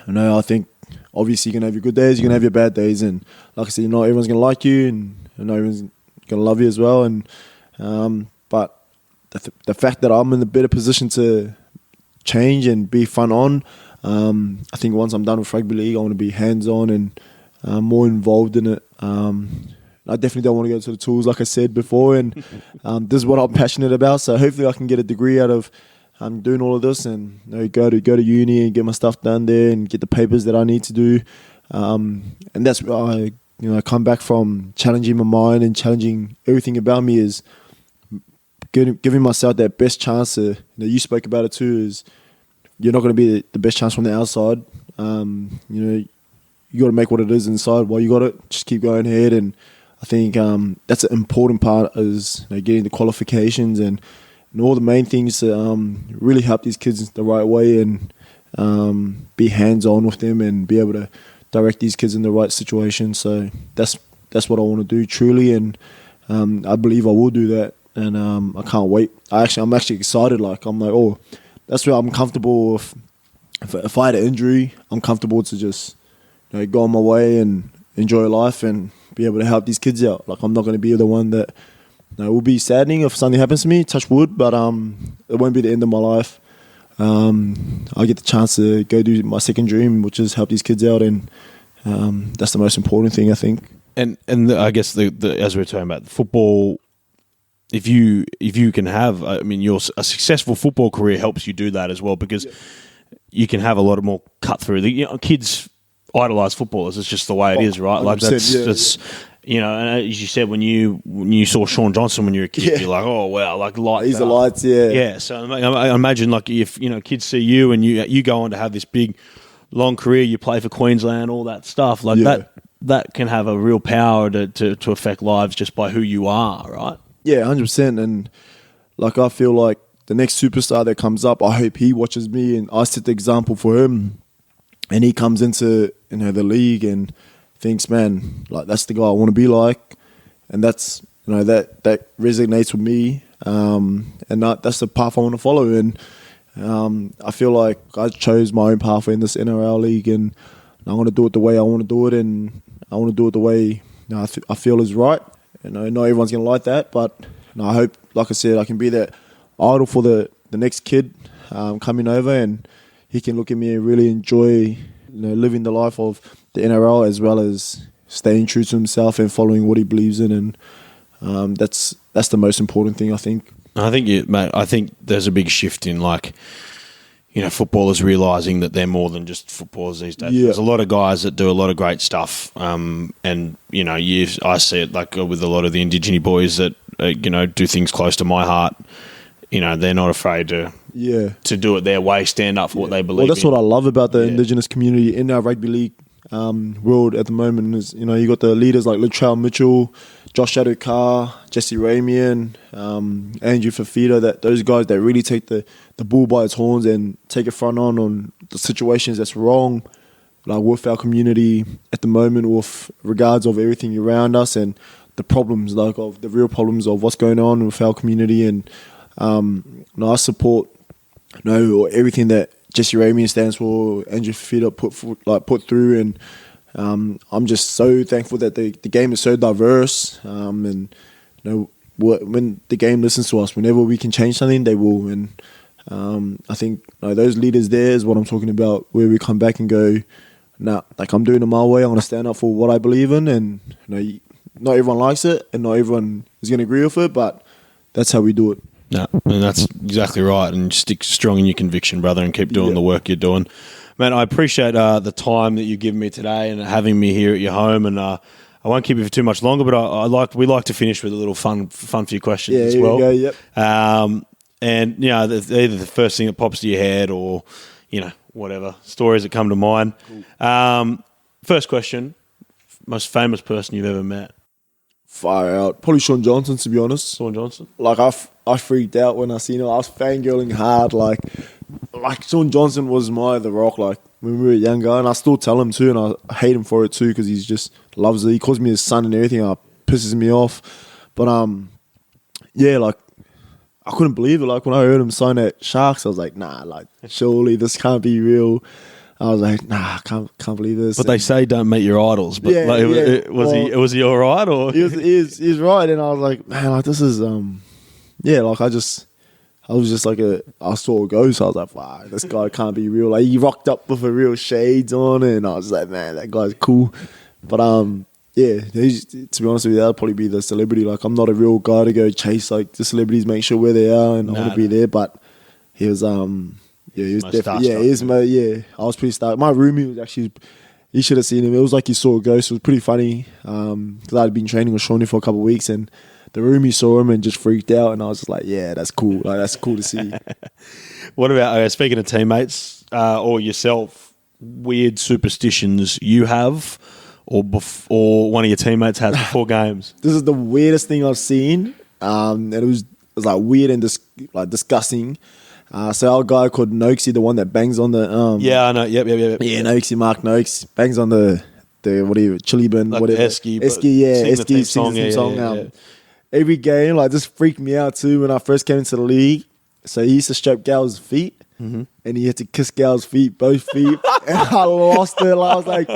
[SPEAKER 2] I think obviously you're gonna have your good days, you're gonna have your bad days, and like I said, not everyone's gonna like you, and not everyone's gonna love you as well. And but the fact that I'm in a better position to change and be front on, I think once I'm done with rugby league, I want to be hands on and more involved in it. I definitely don't want to go to the tools, like I said before, and this is what I'm passionate about. So hopefully I can get a degree out of doing all of this, and go to uni and get my stuff done there and get the papers that I need to do. And that's where I come back from, challenging my mind and challenging everything about me, is giving myself that best chance to. You spoke about it too. Is you're not going to be the best chance from the outside. You got to make what it is inside. While you got it, just keep going ahead. And I think that's an important part, is getting the qualifications and all the main things to really help these kids the right way, and be hands-on with them and be able to direct these kids in the right situation. So that's what I want to do, truly, and I believe I will do that, and I can't wait. I'm actually excited. I'm like, oh, that's where I'm comfortable. If I had an injury, I'm comfortable to just go on my way and enjoy life and be able to help these kids out. I'm not going to be the one that it will be saddening if something happens to me, touch wood, but it won't be the end of my life. I get the chance to go do my second dream, which is help these kids out, and that's the most important thing, I think.
[SPEAKER 3] And I guess as we're talking about football, if you can have, a successful football career helps you do that as well, because you can have a lot of more cut through. Kids idolize footballers. It's just the way it is, right? That's and as you said, when you saw Sean Johnson when you were a kid, you're like, oh wow, light.
[SPEAKER 2] He's the lights, yeah.
[SPEAKER 3] Yeah. So I imagine if kids see you and you go on to have this big, long career, you play for Queensland, all that stuff that can have a real power to affect lives just by who you are, right?
[SPEAKER 2] Yeah, 100%. And I feel like the next superstar that comes up, I hope he watches me and I set the example for him, and he comes into the league and thinks, man, that's the guy I want to be like, and that's that resonates with me, and that's the path I want to follow. And I feel like I chose my own path in this NRL league, and I want to do it the way I want to do it, and I want to do it the way I feel is right. Not everyone's going to like that, but I hope, like I said, I can be that idol for the next kid coming over, and he can look at me and really enjoy living the life of the NRL, as well as staying true to himself and following what he believes in. And that's the most important thing, I think.
[SPEAKER 3] I think there's a big shift in footballers realising that they're more than just footballers these days. Yeah. There's a lot of guys that do a lot of great stuff, and I see it with a lot of the Indigenous boys that do things close to my heart. They're not afraid to do it their way, stand up for what they believe.
[SPEAKER 2] Well, that's what I love about the Indigenous community in our rugby league world at the moment. Is you got the leaders like Latrell Mitchell, Josh Adokar, Jesse Ramian, Andrew Fafita. That those guys that really take the bull by its horns and take it front on the situations that's wrong, with our community at the moment, with regards of everything around us and the problems, of the real problems of what's going on with our community. And I support everything that Jesse Ramian stands for, Andrew Fafita put through, and I'm just so thankful that the game is so diverse, and when the game listens to us, whenever we can change something, they will. And I think those leaders there is what I'm talking about, where we come back and go, nah, like I'm doing it my way. I'm going to stand up for what I believe in, and not everyone likes it, and not everyone is going to agree with it, but that's how we do it.
[SPEAKER 3] No, and that's exactly right. And stick strong in your conviction, brother, and keep doing the work you're doing. Man, I appreciate the time that you've given me today and having me here at your home. And I won't keep you for too much longer, but we like to finish with a little fun few questions as well.
[SPEAKER 2] Yeah, here we go,
[SPEAKER 3] yep. And either the first thing that pops to your head, or whatever stories that come to mind. Cool. First question: most famous person you've ever met?
[SPEAKER 2] Fire out. Probably Sean Johnson, to be honest.
[SPEAKER 3] Sean Johnson?
[SPEAKER 2] Like, I freaked out when I seen him. I was fangirling hard. Like Sean Johnson was The Rock, like, when we were younger. And I still tell him, too, and I hate him for it, too, because he's just loves it. He calls me his son and everything. It pisses me off. But, yeah, like, I couldn't believe it. Like, when I heard him sign at Sharks, I was like, nah, like, surely this can't be real. I was like, nah, I can't believe this.
[SPEAKER 3] But they say don't meet your idols. But was he all right? Or
[SPEAKER 2] he was right, and I was like, man, like this is like I was just like I saw a ghost. I was like, wow, this guy can't be real. Like he rocked up with a real shades on, and I was like, man, that guy's cool. But yeah, to be honest with you, that'll probably be the celebrity. Like I'm not a real guy to go chase like the celebrities, make sure where they are, and I want to be there. But he was yeah, he was definitely. I was pretty starstruck. My roomie was actually. You should have seen him. It was like he saw a ghost. It was pretty funny because I'd been training with Shawnee for a couple of weeks, and the roomie saw him and just freaked out. And I was just like, "Yeah, that's cool. Like that's cool to see."
[SPEAKER 3] What about speaking of teammates or yourself? Weird superstitions you have, or one of your teammates has before games.
[SPEAKER 2] This is the weirdest thing I've seen, and it was like weird and disgusting. So our guy called Noakesy, the one that bangs on the
[SPEAKER 3] yeah, I know. Yep.
[SPEAKER 2] Yeah, Noakesy, Mark Noakes bangs on the whatever chili bin,
[SPEAKER 3] like
[SPEAKER 2] whatever.
[SPEAKER 3] Esky,
[SPEAKER 2] Esky sings the song.
[SPEAKER 3] Yeah.
[SPEAKER 2] Every game, like this freaked me out too when I first came into the league. So he used to strap Gal's feet, and he had to kiss Gal's feet, both feet, and I lost it. Like, I was like,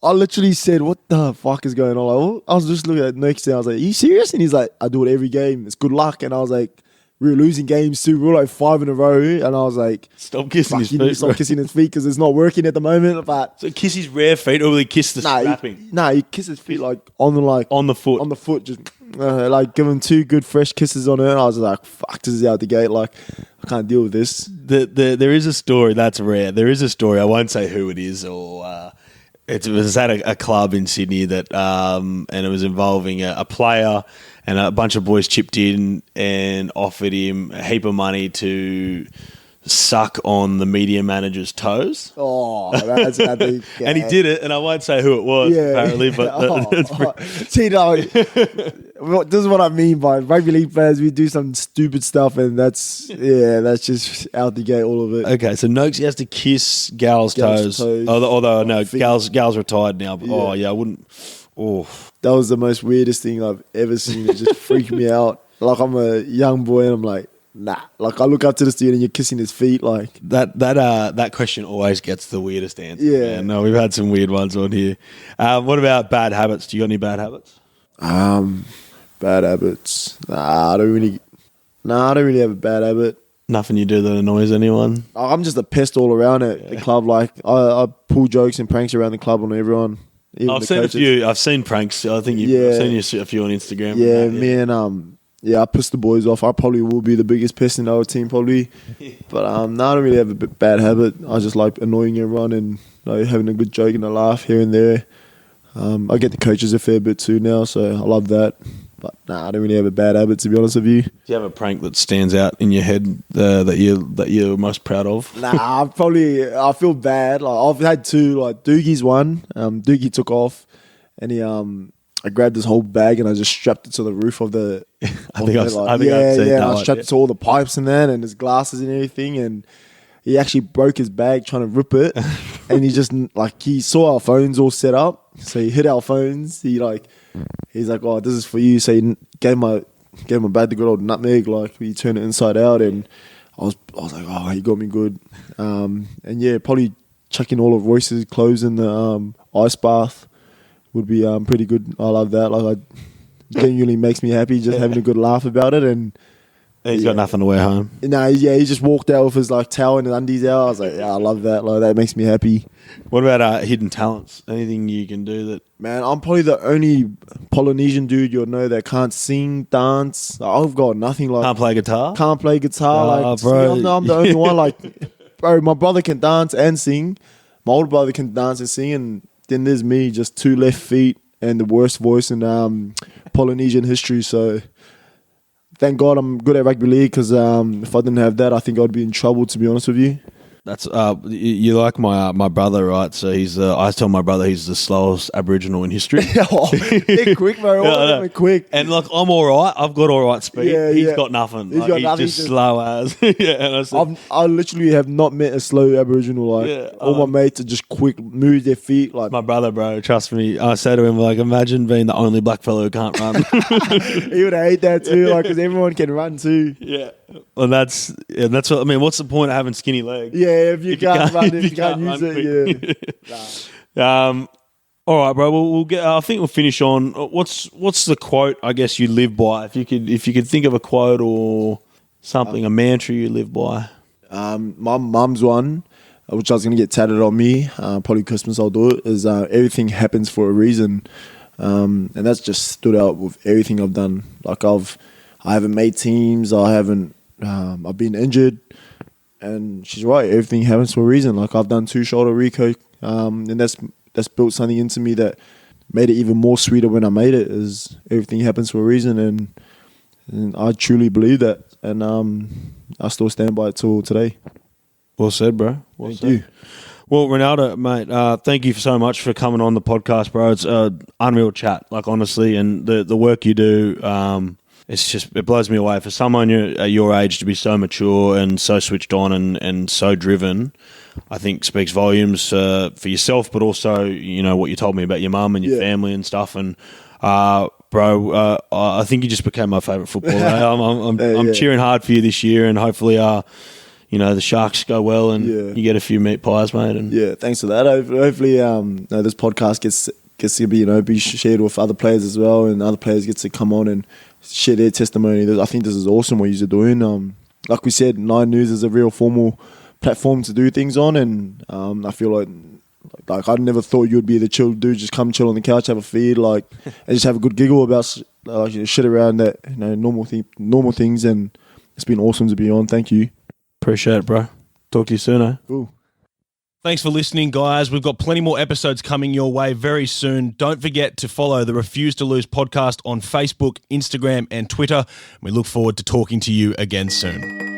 [SPEAKER 2] I literally said, "What the fuck is going on?" Like, oh, I was just looking at Noakesy, and I was like, "Are you serious?" And he's like, "I do it every game. It's good luck." And I was like, we were losing games too. We were like 5 in a row. And I was like,
[SPEAKER 3] stop kissing his feet.
[SPEAKER 2] Stop kissing his feet because it's not working at the moment. But
[SPEAKER 3] so kiss his rare feet or will he kiss the strapping?
[SPEAKER 2] He kisses his feet like on the foot. On the foot. Just like give him 2 good fresh kisses on it. And I was like, fuck, this is out the gate. Like, I can't deal with this.
[SPEAKER 3] There is a story that's rare. There is a story. I won't say who it is or it was at a club in Sydney that and it was involving a player. And a bunch of boys chipped in and offered him a heap of money to suck on the media manager's toes.
[SPEAKER 2] Oh, that's epic.
[SPEAKER 3] And he did it, and I won't say who it was, apparently. But
[SPEAKER 2] see, this is what I mean by rugby league players. We do some stupid stuff, and that's just out the gate, all of it.
[SPEAKER 3] Okay, so Noakes has to kiss Gal's toes. Although no, Gal's retired now. But, I wouldn't. Oh.
[SPEAKER 2] That was the most weirdest thing I've ever seen. It just freaked me out. Like I'm a young boy and I'm like, nah. Like I look up to the student and you're kissing his feet. Like
[SPEAKER 3] that question always gets the weirdest answer.
[SPEAKER 2] Yeah.
[SPEAKER 3] Man. No, we've had some weird ones on here. What about bad habits? Do you got any bad habits?
[SPEAKER 2] Bad habits. I don't really have a bad habit.
[SPEAKER 3] Nothing you do that annoys anyone?
[SPEAKER 2] I'm just a pest all around at the club. Like I pull jokes and pranks around the club on everyone.
[SPEAKER 3] I've seen coaches. A few. I've seen pranks. I think I've seen you a few on Instagram.
[SPEAKER 2] Yeah, me and I pissed the boys off. I probably will be the biggest pest in our team, probably. But I don't really have a bad habit. I just like annoying everyone and having a good joke and a laugh here and there. I get the coaches a fair bit too now, so I love that. But I don't really have a bad habit, to be honest with you. Do
[SPEAKER 3] you have a prank that stands out in your head that you're most proud of?
[SPEAKER 2] I feel bad. Like I've had 2. Like Doogie's one. Doogie took off, and he I grabbed this whole bag and I just strapped it to the roof of the.
[SPEAKER 3] I
[SPEAKER 2] strapped it to all the pipes and that, and his glasses and everything, and he actually broke his bag trying to rip it, and he saw our phones all set up, so he hit our phones. He's like, "Oh, this is for you." So he gave my bag the good old nutmeg. Like he turned it inside out, and I was like, "Oh, he got me good." And yeah, probably chucking all of Royce's clothes in the ice bath would be pretty good. I love that. Like, it genuinely makes me happy just having a good laugh about it. And
[SPEAKER 3] He's got nothing to wear home.
[SPEAKER 2] No, yeah, he just walked out with his like towel and his undies out. I was like, yeah, I love that. Like that makes me happy.
[SPEAKER 3] What about hidden talents? Anything you can do that?
[SPEAKER 2] Man, I'm probably the only Polynesian dude you'll know that can't sing, dance. Like, I've got nothing. Like
[SPEAKER 3] Can't play guitar?
[SPEAKER 2] Can't play guitar. Like,
[SPEAKER 3] bro.
[SPEAKER 2] I'm the only one. Like, bro, my brother can dance and sing. My older brother can dance and sing, and then there's me, just 2 left feet and the worst voice in Polynesian history. So thank God I'm good at rugby league, because if I didn't have that, I think I'd be in trouble, to be honest with you.
[SPEAKER 3] That's you like my brother, right? So he's I tell my brother he's the slowest Aboriginal in history.
[SPEAKER 2] They're quick, bro. They're quick.
[SPEAKER 3] And like I'm all right. I've got all right speed.
[SPEAKER 2] Yeah,
[SPEAKER 3] He's got nothing. He's just slow as. Yeah. And I said,
[SPEAKER 2] I literally have not met a slow Aboriginal. Like all my mates are just quick, move their feet. Like
[SPEAKER 3] my brother, bro. Trust me. I say to him, like, imagine being the only black fellow who can't run.
[SPEAKER 2] He would hate that too, like, because everyone can run too.
[SPEAKER 3] Yeah. And that's what I mean. What's the point of having skinny legs?
[SPEAKER 2] Yeah, if you can't run, if you can't use it, yeah.
[SPEAKER 3] All right, bro. We'll get. I think we'll finish on what's the quote? I guess you live by. If you could think of a quote or something, a mantra you live by.
[SPEAKER 2] My mum's one, which I was gonna get tatted on me. Probably Christmas I'll do it. Is everything happens for a reason, and that's just stood out with everything I've done. Like I haven't made teams. I've been injured, and she's right. Everything happens for a reason. Like I've done 2 shoulder reco, and that's built something into me that made it even more sweeter when I made it. Is everything happens for a reason, and I truly believe that, and I still stand by it till today.
[SPEAKER 3] Well said, bro.
[SPEAKER 2] Thank you.
[SPEAKER 3] Well, Ronaldo, mate, thank you so much for coming on the podcast, bro. It's unreal chat, like honestly, and the work you do. It blows me away for someone your age to be so mature and so switched on and so driven. I think speaks volumes for yourself, but also what you told me about your mum and your family and stuff. And bro, I think you just became my favourite footballer. I'm cheering hard for you this year, and hopefully, the Sharks go well and you get a few meat pies, mate. And
[SPEAKER 2] yeah, thanks for that. Hopefully, this podcast gets to be shared with other players as well, and other players get to come on and share their testimony. I think this is awesome what you're doing. Like we said, Nine News is a real formal platform to do things on, and I feel like I never thought you'd be the chill dude, just come chill on the couch, have a feed, and just have a good giggle about shit around that, normal things, and it's been awesome to be on. Thank you.
[SPEAKER 3] Appreciate it, bro. Talk to you soon, eh?
[SPEAKER 2] Cool.
[SPEAKER 1] Thanks for listening, guys. We've got plenty more episodes coming your way very soon. Don't forget to follow the Refuse to Lose podcast on Facebook, Instagram, and Twitter. We look forward to talking to you again soon.